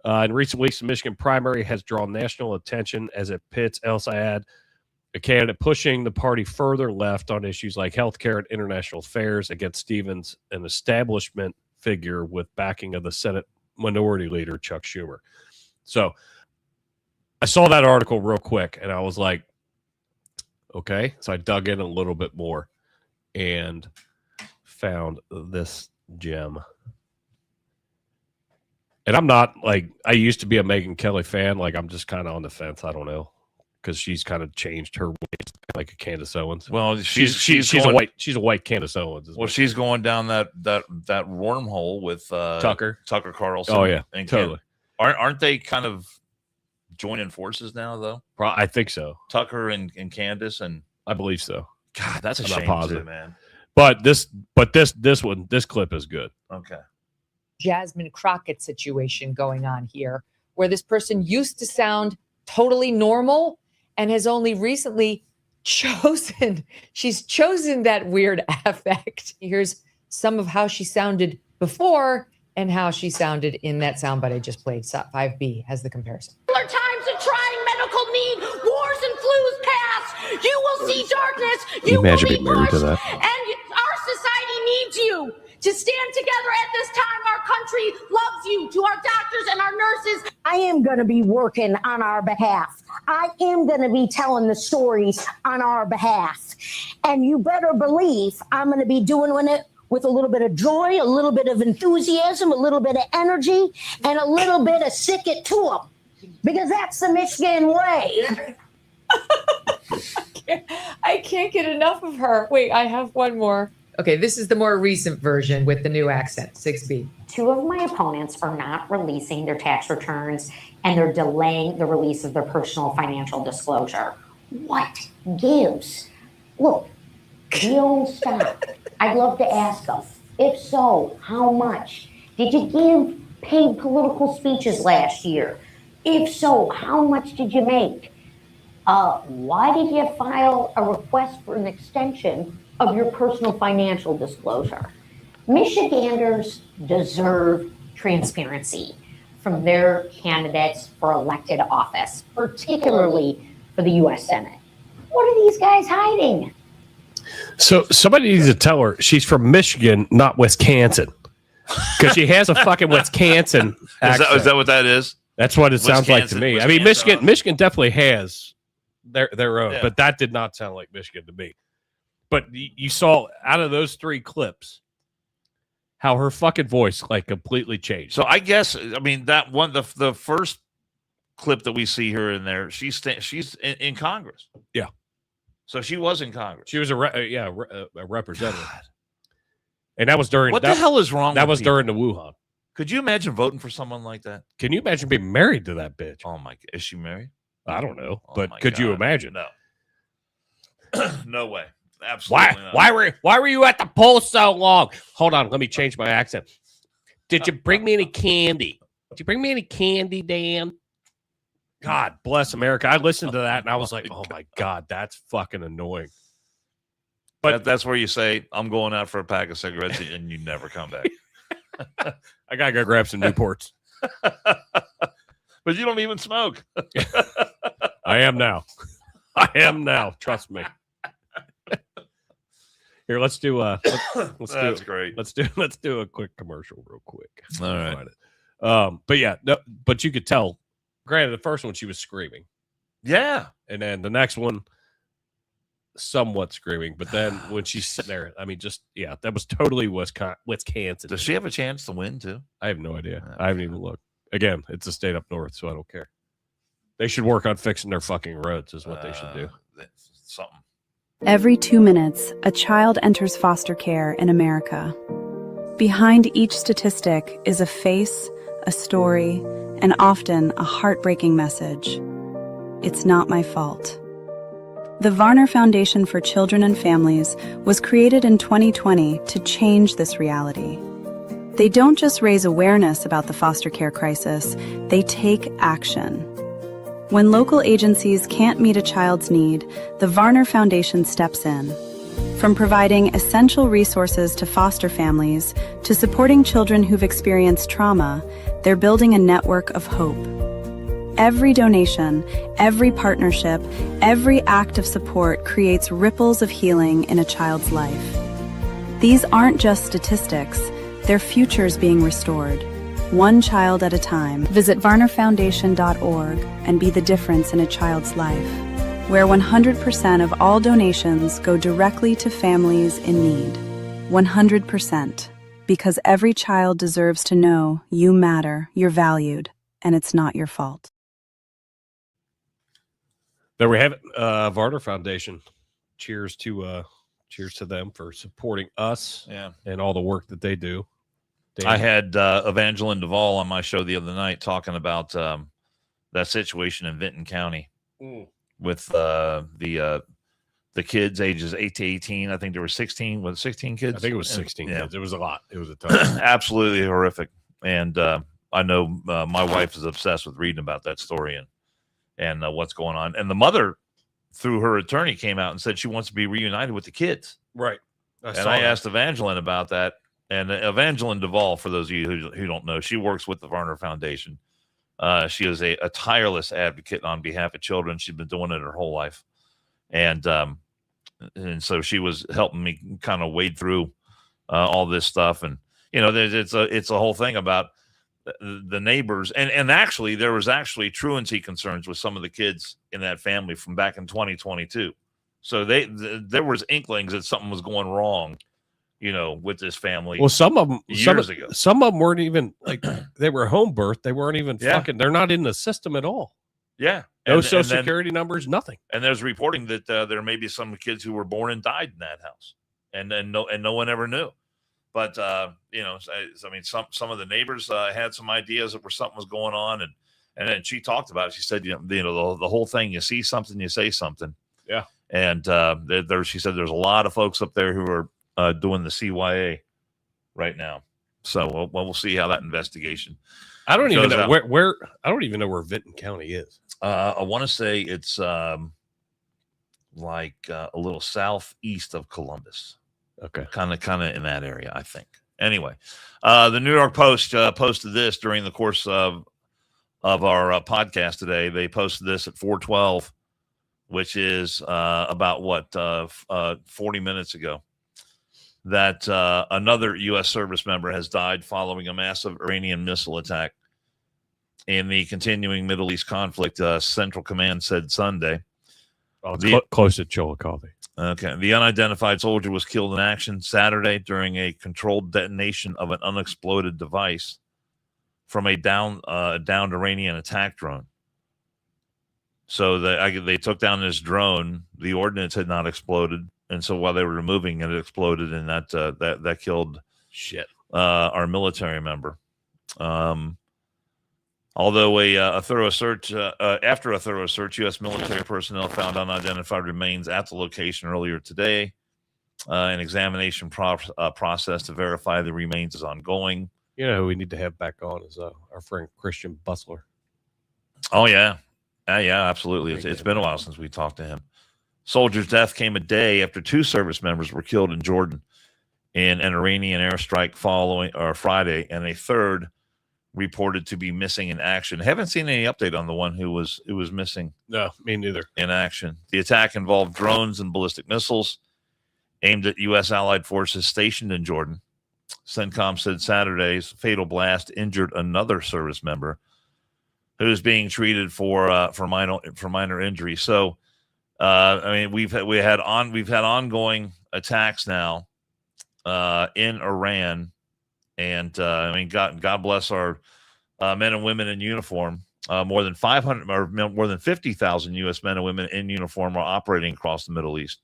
In recent weeks, the Michigan primary has drawn national attention as it pits El-Sayed, a candidate pushing the party further left on issues like healthcare and international affairs, against Stevens, an establishment figure with backing of the Senate Minority Leader Chuck Schumer. So I saw that article real quick, and I was like, okay. So I dug in a little bit more and found this gem. And I'm not like, I used to be a Megyn Kelly fan. Like, I'm just kind of on the fence. I don't know, because she's kind of changed her ways, like a Candace Owens. Well, she's a white Candace Owens. Well, she's going down that wormhole with Tucker Carlson. Oh yeah, and totally. Aren't they kind of joining forces now, though? I think so. Tucker and Candace, and I believe so. God, that's a I'm shame, not positive, too, man. But this clip is good. Okay. Jasmine Crockett situation going on here, where this person used to sound totally normal and has only recently chosen that weird affect. Here's some of how she sounded before and how she sounded in that soundbite I just played. 5B has the comparison. Times of trying medical need, wars and flus pass. You will see darkness. You imagine will be being married to pushed, that? and our society needs you to stand together at this time. Our country loves you. To our doctors and our nurses, I am going to be working on our behalf. I am going to be telling the stories on our behalf. And you better believe I'm going to be doing it with a little bit of joy, a little bit of enthusiasm, a little bit of energy, and a little bit of sick it to them. Because that's the Michigan way. I can't get enough of her. Wait, I have one more. Okay, this is the more recent version with the new accent, 6B. Two of my opponents are not releasing their tax returns, and they're delaying the release of their personal financial disclosure. What gives? Look, you don't stop. I'd love to ask them, if so, how much? Did you give paid political speeches last year? If so, how much did you make? Why did you file a request for an extension of your personal financial disclosure? Michiganders deserve transparency from their candidates for elected office, particularly for the U.S. Senate. What are these guys hiding? So somebody needs to tell her she's from Michigan, not Wisconsin, because she has a fucking Wisconsin accent. Is that what that is? That's what it sounds like to me. I mean, Michigan definitely has their own, but that did not sound like Michigan to me. But you saw out of those three clips how her fucking voice like completely changed. So I guess, I mean, that one, the first clip that we see her in there, she's in Congress. Yeah. So she was in Congress. She was a representative. God. And that was during What the hell is wrong? That with was people? during the Wuhan. Could you imagine voting for someone like that? Can you imagine being married to that bitch? Oh my! Is she married? I don't know, Oh but my could you God. imagine? No. No way. Absolutely not. Why were you at the poll so long? Hold on, let me change my accent. Did you bring me any candy? Did you bring me any candy, Dan? God bless America. I listened to that and I was like, oh my God, that's fucking annoying. But that's where you say, I'm going out for a pack of cigarettes and you never come back. I gotta go grab some Newports. But you don't even smoke. I am now. I am now. Trust me. Here, let's do That's great. Let's do a quick commercial real quick. All right. Find it. But yeah, no, but you could tell. Granted, the first one she was screaming. Yeah. And then the next one, somewhat screaming. But then when she's sitting there, I mean, just that was totally Wisconsin. Does she have a chance to win too? I have no idea. I haven't even looked. Again, it's a state up north, so I don't care. They should work on fixing their fucking roads, is what they should do. Something. Every 2 minutes, a child enters foster care in America. Behind each statistic is a face, a story, and often a heartbreaking message. It's not my fault. The Varner Foundation for Children and Families was created in 2020 to change this reality. They don't just raise awareness about the foster care crisis, they take action. When local agencies can't meet a child's need, the Varner Foundation steps in. From providing essential resources to foster families to supporting children who've experienced trauma, they're building a network of hope. Every donation, every partnership, every act of support creates ripples of healing in a child's life. These aren't just statistics, they're futures being restored. One child at a time. Visit varnerfoundation.org and be the difference in a child's life, where 100% of all donations go directly to families in need. 100%. Because every child deserves to know you matter, you're valued, and it's not your fault. There we have it. Varner Foundation. Cheers to them for supporting us and all the work that they do. I had Evangeline Duvall on my show the other night talking about that situation in Vinton County with the kids ages 8 to 18. I think there were 16. Was it 16 kids? I think it was 16 kids. It was a lot. It was a ton. Absolutely horrific. And I know my wife is obsessed with reading about that story and what's going on. And the mother, through her attorney, came out and said she wants to be reunited with the kids. Right. I asked Evangeline about that. And Evangeline Duvall, for those of you who don't know, she works with the Varner Foundation. She is a tireless advocate on behalf of children. She's been doing it her whole life. And so she was helping me kind of wade through all this stuff. And, it's a whole thing about the neighbors. And actually, there was actually truancy concerns with some of the kids in that family from back in 2022. So there was inklings that something was going wrong, with this family. Well, some of them years ago. Some of them weren't even like they were home birth. They weren't even fucking. They're not in the system at all. Yeah, no social security numbers, nothing. And there's reporting that there may be some kids who were born and died in that house, and no one ever knew. But I mean, some of the neighbors had some ideas that something was going on, and then she talked about it. She said, the whole thing. You see something, you say something. Yeah. And she said there's a lot of folks up there who are doing the CYA right now. So we'll see how that investigation. I don't even know where. I don't even know where Vinton County is. I want to say it's like a little southeast of Columbus. Okay, kind of in that area, I think. Anyway, the New York Post posted this during the course of our podcast today. They posted this at 4:12, which is about 40 minutes ago. That another U.S. service member has died following a massive Iranian missile attack in the continuing Middle East conflict, Central Command said Sunday. Close to Chillicothe. Okay. The unidentified soldier was killed in action Saturday during a controlled detonation of an unexploded device from a downed Iranian attack drone. So they took down this drone. The ordnance had not exploded. And so while they were removing it, it exploded, and that killed Shit. Our military member. Although a thorough search, after a thorough search, U.S. military personnel found unidentified remains at the location earlier today. An examination process to verify the remains is ongoing. You know who we need to have back on is our friend Christian Bustler. Oh, yeah. Yeah, absolutely. It's been a while since we talked to him. Soldier's death came a day after 2 service members were killed in Jordan in an Iranian airstrike Friday, and a third reported to be missing in action. Haven't seen any update on the one who was missing. No, me neither. In action. The attack involved drones and ballistic missiles aimed at U.S. allied forces stationed in Jordan. CENTCOM said Saturday's fatal blast injured another service member who is being treated for minor injury. So, I mean, we've had ongoing attacks now in Iran, and I mean, God bless our men and women in uniform. More than 500 or more than 50,000 U.S. men and women in uniform are operating across the Middle East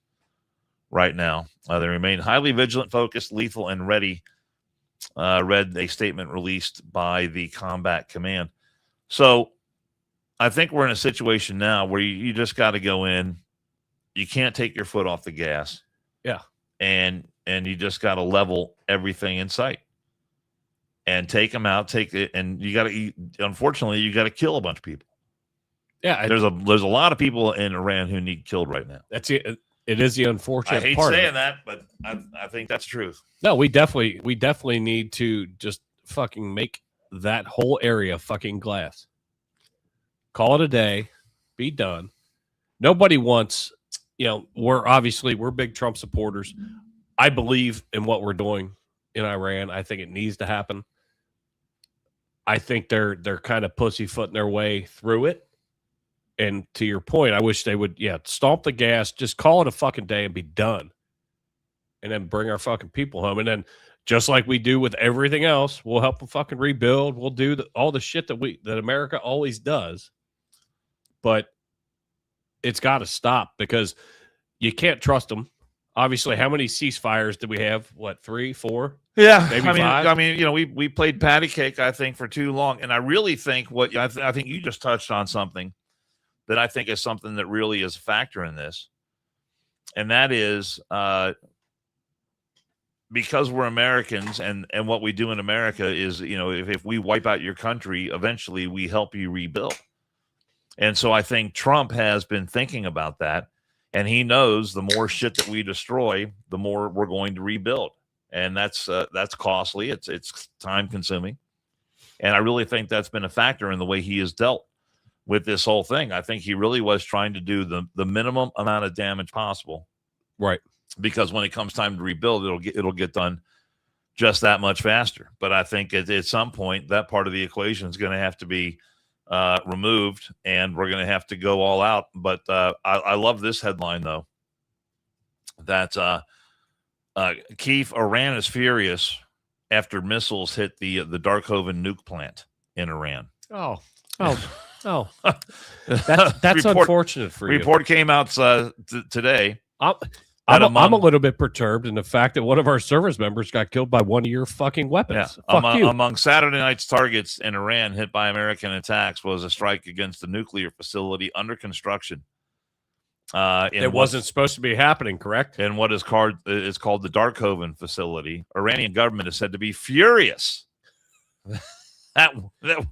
right now. They remain highly vigilant, focused, lethal, and ready. Read a statement released by the Combat Command. So I think we're in a situation now where you just got to go in. You can't take your foot off the gas. Yeah. And you just got to level everything in sight and take them out. Take it, and you got to. Unfortunately, you got to kill a bunch of people. Yeah, there's a lot of people in Iran who need killed right now. That's it. It is the unfortunate. I hate part saying that, but I think that's the truth. No, we definitely need to just fucking make that whole area fucking glass. Call it a day. Be done. Nobody wants. You know, we're big Trump supporters. I believe in what we're doing in Iran. I think it needs to happen. I think they're kind of pussyfooting their way through it. And to your point, I wish they would, stomp the gas, just call it a fucking day and be done. And then bring our fucking people home. And then just like we do with everything else, we'll help them fucking rebuild. We'll do all the shit that America always does. But it's got to stop because you can't trust them. Obviously, how many ceasefires did we have? What, 3, 4? Yeah, maybe 5? I mean, you know, we played patty cake, I think, for too long, and I really think I think you just touched on something that I think is something that really is a factor in this, and that is because we're Americans, and what we do in America is, you know, if we wipe out your country, eventually we help you rebuild, and so I think Trump has been thinking about that. And he knows the more shit that we destroy, the more we're going to rebuild, and that's costly. It's time consuming, and I really think that's been a factor in the way he has dealt with this whole thing. I think he really was trying to do the minimum amount of damage possible, right? Because when it comes time to rebuild, it'll get done just that much faster. But I think at some point that part of the equation is going to have to be removed, and we're going to have to go all out. But I love this headline, though, that Keith, Iran is furious after missiles hit the Darkhoven nuke plant in Iran. Oh. That's unfortunate for you. Report came out today. I'm a little bit perturbed in the fact that one of our service members got killed by one of your fucking weapons. Yeah. Among Saturday night's targets in Iran hit by American attacks was a strike against the nuclear facility under construction. It wasn't supposed to be happening, correct? And what is called the Darkhoven facility. Iranian government is said to be furious that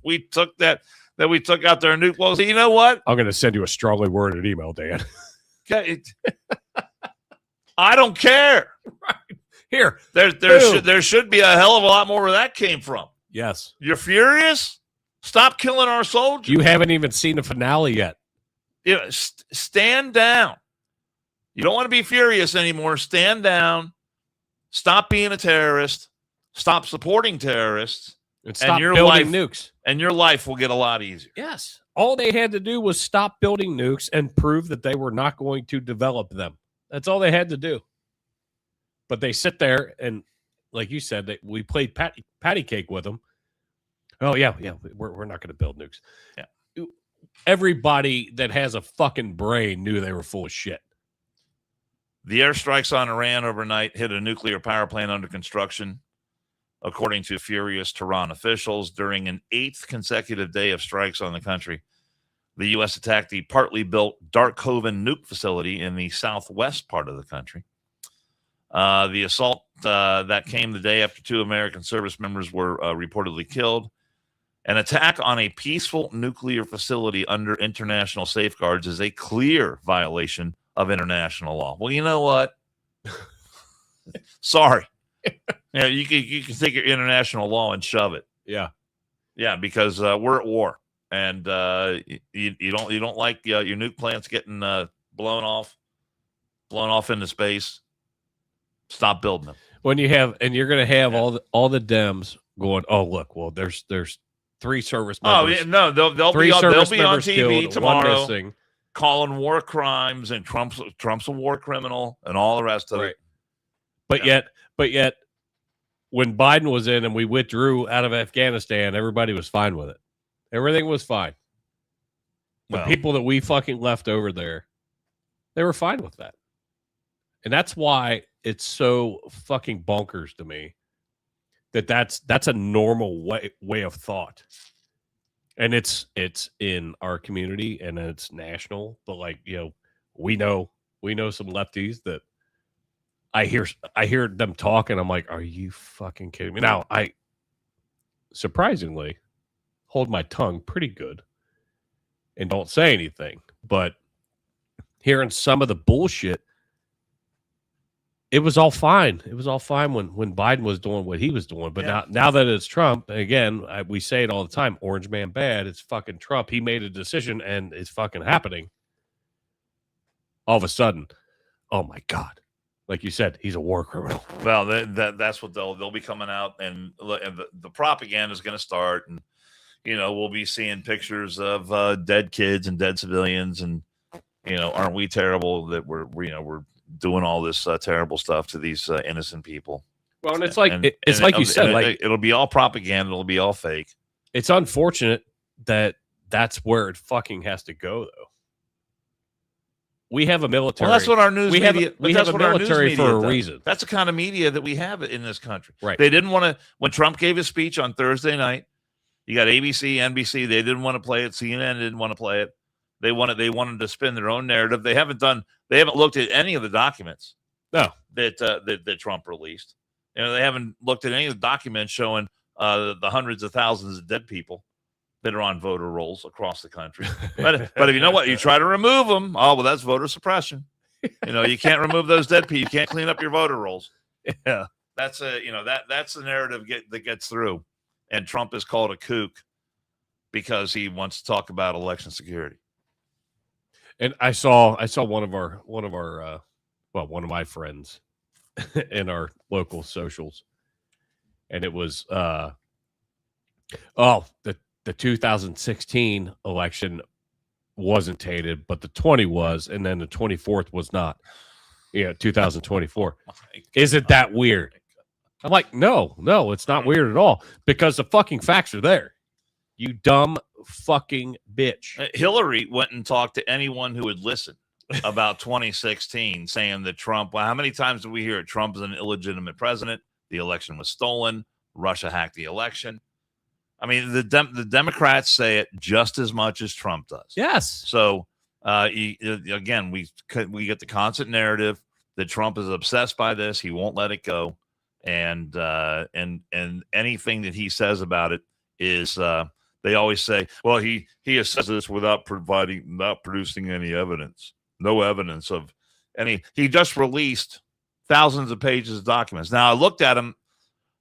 we took out their nuke. Well, you know what? I'm going to send you a strongly worded email, Dan. Okay. I don't care. Right. Here. There should be a hell of a lot more where that came from. Yes. You're furious? Stop killing our soldiers. You haven't even seen the finale yet. Stand down. You don't want to be furious anymore. Stand down. Stop being a terrorist. Stop supporting terrorists. And stop building nukes. And your life will get a lot easier. Yes. All they had to do was stop building nukes and prove that they were not going to develop them. That's all they had to do. But they sit there and, like you said, we played patty cake with them. Oh, yeah, we're not going to build nukes. Yeah. Everybody that has a fucking brain knew they were full of shit. The airstrikes on Iran overnight hit a nuclear power plant under construction according to furious Tehran officials. During an 8th consecutive day of strikes on the country, the U.S. attacked the partly built Darkhoven nuke facility in the southwest part of the country. The assault that came the day after 2 American service members were reportedly killed. An attack on a peaceful nuclear facility under international safeguards is a clear violation of international law. Well, you know what? Sorry. Yeah, you can take your international law and shove it. Yeah. Yeah, because we're at war, and you don't like your nuke plants getting blown off into space. Stop building them. When you have, and you're going to have all the Dems going, oh look, well there's 3 service members. Oh yeah, no, they'll be on TV tomorrow calling war crimes and Trump's a war criminal and all the rest of it. But yet, when Biden was in and we withdrew out of Afghanistan, everybody was fine with it. Everything was fine. The people that we fucking left over there, they were fine with that. And that's why it's so fucking bonkers to me that's a normal way of thought. And it's in our community and it's national, but like, we know some lefties that I hear them talk and I'm like, are you fucking kidding me? Now, I surprisingly hold my tongue pretty good and don't say anything, but hearing some of the bullshit, it was all fine. It was all fine when Biden was doing what he was doing. But now that it's Trump, again, we say it all the time, orange man bad, it's fucking Trump. He made a decision and it's fucking happening. All of a sudden, oh my God. Like you said, he's a war criminal. Well, that's what they'll be coming out, and the propaganda is going to start, and we'll be seeing pictures of dead kids and dead civilians, and aren't we terrible that we're doing all this terrible stuff to these innocent people? Well, and it's like like you said, like it'll be all propaganda, it'll be all fake. It's unfortunate that that's where it fucking has to go, though. We have a military. Well, that's what our news media. We have a military for a reason. That's the kind of media that we have in this country. Right. They didn't want to. When Trump gave his speech on Thursday night, you got ABC, NBC. They didn't want to play it. CNN didn't want to play it. They wanted to spin their own narrative. They haven't looked at any of the documents. No. That Trump released. They haven't looked at any of the documents showing the hundreds of thousands of dead people that are on voter rolls across the country. But if you know what, you try to remove them, oh, well, that's voter suppression. You can't remove those dead people. You can't clean up your voter rolls. Yeah. That's that's the narrative that gets through. And Trump is called a kook because he wants to talk about election security. And I saw one of my friends in our local socials, and it was the 2016 election wasn't tainted, but the 20 was, and then the 24th was not. 2024. Isn't that weird? I'm like, no, it's not weird at all, because the fucking facts are there. You dumb fucking bitch. Hillary went and talked to anyone who would listen about 2016, saying that Trump, well, how many times did we hear it? Trump is an illegitimate president. The election was stolen. Russia hacked the election. I mean, the Democrats say it just as much as Trump does. Yes. So, again, we get the constant narrative that Trump is obsessed by this. He won't let it go. And anything that he says about it is, they always say, well, he assesses this without producing any evidence. No evidence of any. He just released thousands of pages of documents. Now, I looked at them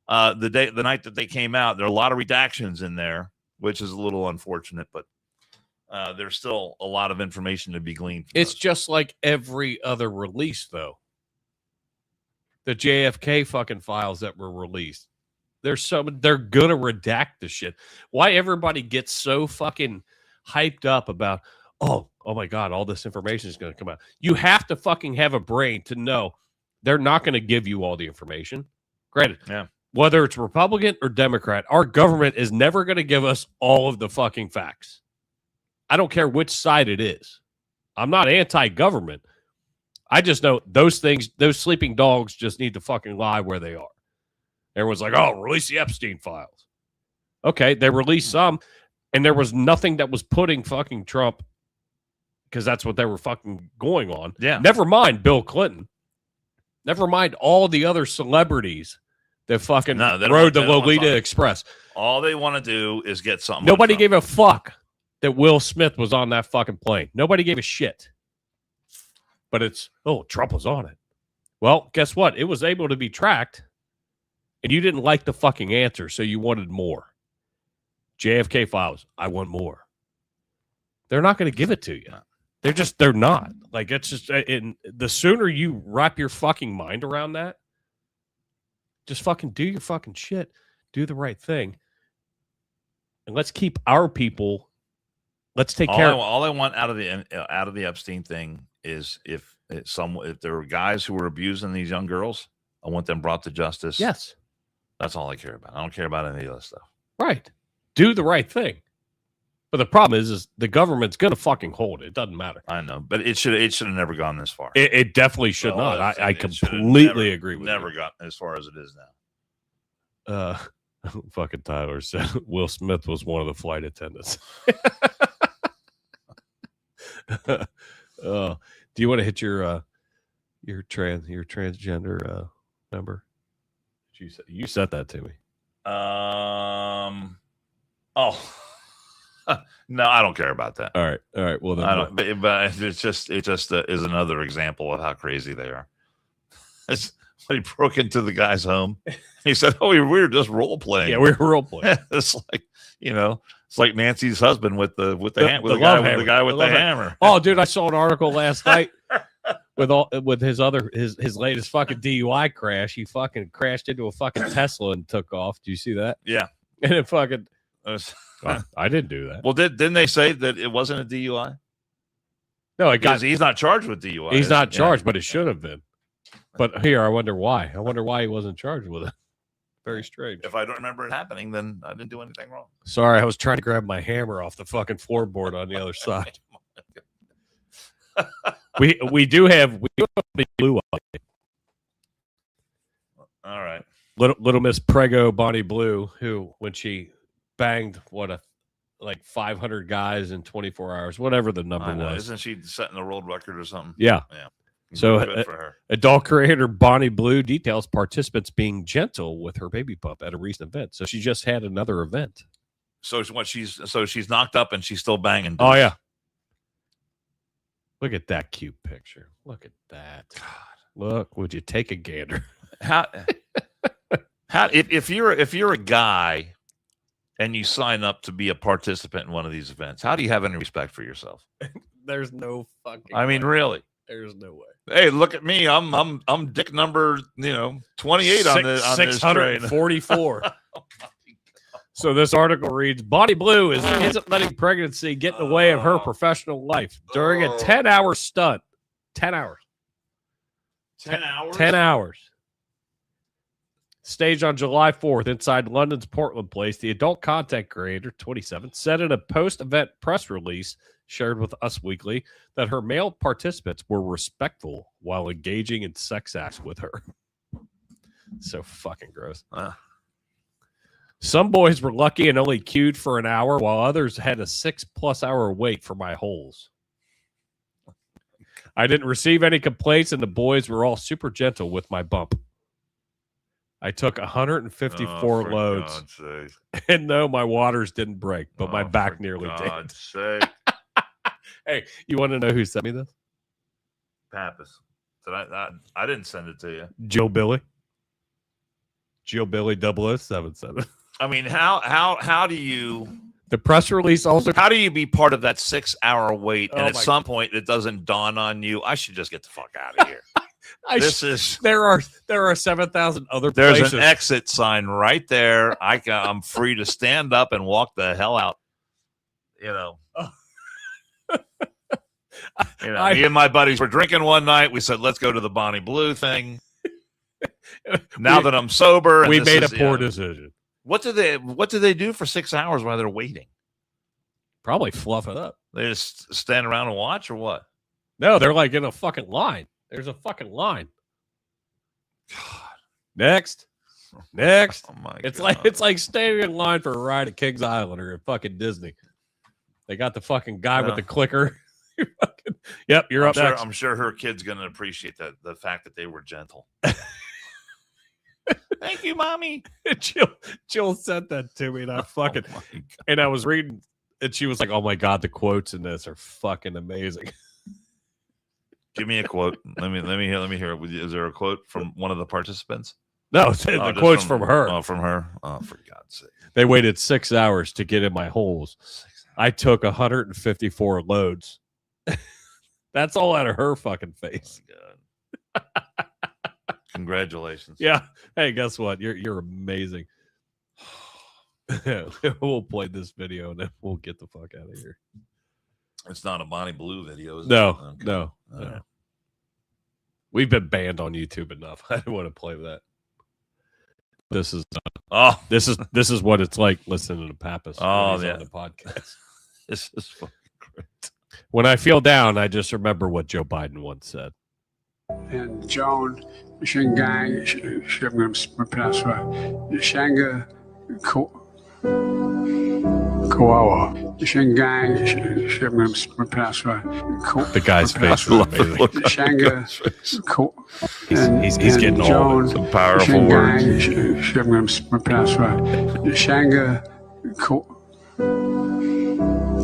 the night that they came out. There are a lot of redactions in there, which is a little unfortunate, but there's still a lot of information to be gleaned. It's just like every other release, though. The JFK fucking files that were released. They're gonna redact the shit. Why everybody gets so fucking hyped up about, oh my God, all this information is gonna come out. You have to fucking have a brain to know they're not gonna give you all the information. Granted, yeah. Whether it's Republican or Democrat, our government is never gonna give us all of the fucking facts. I don't care which side it is. I'm not anti-government. I just know those things, those sleeping dogs just need to fucking lie where they are. Everyone's like, oh, release the Epstein files. Okay, they released some, and there was nothing that was putting fucking Trump, because that's what they were fucking going on. Yeah. Never mind Bill Clinton. Never mind all the other celebrities that fucking rode the Lolita Express. All they want to do is get something. Nobody gave a fuck that Will Smith was on that fucking plane. Nobody gave a shit. But it's, oh, Trump was on it. Well, guess what? It was able to be tracked, and you didn't like the fucking answer, so you wanted more. JFK files, I want more. They're not going to give it to you. They're not. Like, it's just, the sooner you wrap your fucking mind around that, just fucking do your fucking shit. Do the right thing. And let's keep our people, let's take care of. All I want out of the Epstein thing is if there were guys who were abusing these young girls, I want them brought to justice. Yes. That's all I care about. I don't care about any of the other stuff. Right. Do the right thing. But the problem is the government's going to fucking hold it. It doesn't matter. I know, but it should have never gone this far. It definitely should not. I completely agree with you. Never got as far as it is now. Fucking Tyler said Will Smith was one of the flight attendants. Do you want to hit your transgender number? You said that to me. No, I don't care about that. All right. Well, then I don't. But it just is another example of how crazy they are. It's when he broke into the guy's home. He said, "Oh, we were just role playing." Yeah, we were role playing. It's like, it's like Nancy's husband with the guy with the hammer. Oh, dude, I saw an article last night with his latest fucking DUI crash. He fucking crashed into a fucking Tesla and took off. Do you see that? Yeah, and it fucking. I didn't do that. Well, didn't they say that it wasn't a DUI? No, he's not charged with DUI. He's not charged, but it should have been. But here, I wonder why. I wonder why he wasn't charged with it. Very strange. If I don't remember it happening, then I didn't do anything wrong. Sorry, I was trying to grab my hammer off the fucking floorboard on the other side. we do have blue on it. All right. Little Miss Prego Bonnie Blue, who when she banged 500 guys in 24 hours, whatever the number was. Isn't she setting the world record or something? Yeah. So good for her. Adult creator Bonnie Blue details participants being gentle with her baby pup at a recent event. So she just had another event. So she's knocked up and she's still banging. Oh yeah. Look at that cute picture. Look at that. God. Look, would you take a gander? If you're a guy and you sign up to be a participant in one of these events, how do you have any respect for yourself? There's no fucking I mean, really. There's no way. Hey, look at me. I'm dick number 28 on this 644. So this article reads, Bonnie Blue isn't letting pregnancy get in the way of her professional life during a 10-hour stunt. 10 hours. 10 hours? 10 hours. Staged on July 4th inside London's Portland Place, the adult content creator, 27, said in a post-event press release shared with Us Weekly that her male participants were respectful while engaging in sex acts with her. So fucking gross. Some boys were lucky and only queued for an hour, while others had a 6+ hour wait for my holes. I didn't receive any complaints, and the boys were all super gentle with my bump. I took 154 loads. And no, my waters didn't break, but my back nearly did. God's sake. Hey, you want to know who sent me this? Pappas. I didn't send it to you. Joe Billy 0077. I mean, how do you? The press release also. How do you be part of that 6-hour wait? And at some point, it doesn't dawn on you. I should just get the fuck out of here. There are 7,000 other there's places. An exit sign right there. I'm free to stand up and walk the hell out. Me and my buddies were drinking one night. We said, let's go to the Bonnie Blue thing. Now that I'm sober, we made a poor decision. What do they do for 6 hours while they're waiting? Probably fluff it up. They just stand around and watch, or what? No, they're like in a fucking line. There's a fucking line. God. Next. Next. Oh my It's God. like standing in line for a ride at Kings Island or at fucking Disney. They got the fucking guy with the clicker. Yep, you're up next. I'm sure her kid's going to appreciate that, the fact that they were gentle. Thank you, Mommy. Jill sent that to me, and I fucking and I was reading, and she was like, "Oh my God, the quotes in this are fucking amazing." Give me a quote. Let me hear it. Is there a quote from one of the participants? No, the quote's from her. Oh, from her. Oh, for God's sake! They waited 6 hours to get in my holes. I took 154 loads. That's all out of her fucking face. Oh, God. Congratulations. Yeah. Hey, guess what? You're amazing. We'll play this video and then we'll get the fuck out of here. It's not a Bonnie Blue video, is it? No, Okay. no. Right. We've been banned on YouTube enough. I don't want to play that. This is what it's like listening to Pappas. Oh, on yeah. the podcast. This is fucking great. When I feel down, I just remember what Joe Biden once said. And Joan, Shingang, Shibgam Spapaswa, Shanga, Koawa, Shingang, Shibgam Spapaswa, The guy's face is amazing. Shanga, He's getting Joan, old. Some powerful words. Shibgam Spapaswa, Shanga,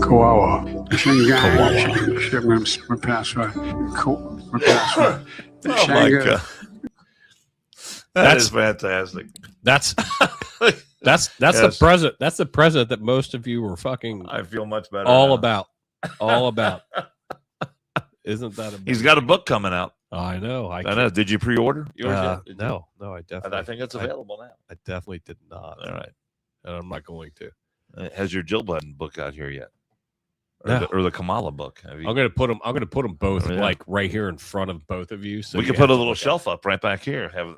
Koawa, Shingang, Shibgam Spapaswa, Koawa. Oh my God. That's fantastic. That's Yes. the president. That's the president that most of you were fucking I feel much better. all now. about. Isn't that amazing? He's got a book coming out. I know. I know. Did you pre-order yours yet? No, I definitely. I think it's available now. I definitely did not. All right. And I'm not going to. Has your Jill Button book out here yet? No. Or the Kamala book? Have you? I'm gonna put them both Yeah. like right here in front of both of you. So We you could have put a to little look at shelf up right back here. Have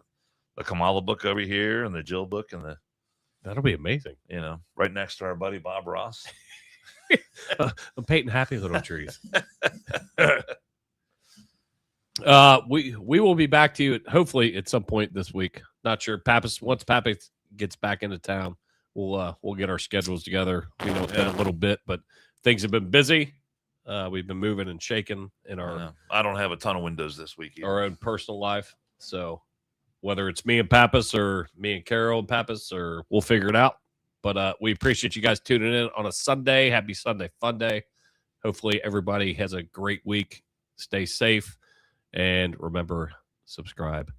the Kamala book over here and the Jill book and the, That'll be amazing. right next to our buddy Bob Ross. I'm painting happy little trees. We will be back to you hopefully at some point this week. Not sure. Once Pappas gets back into town, we'll get our schedules together. In a little bit, but things have been busy. We've been moving and shaking in I don't have a ton of windows this week either. our own personal life. So whether it's me and Pappas or me and Carol and Pappas, or we'll figure it out. But we appreciate you guys tuning in on a Sunday. Happy Sunday Fun Day. Hopefully everybody has a great week. Stay safe. And remember, subscribe,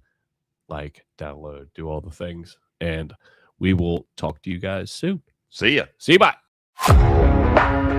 like, download, do all the things. And we will talk to you guys soon. See ya. See you. Bye.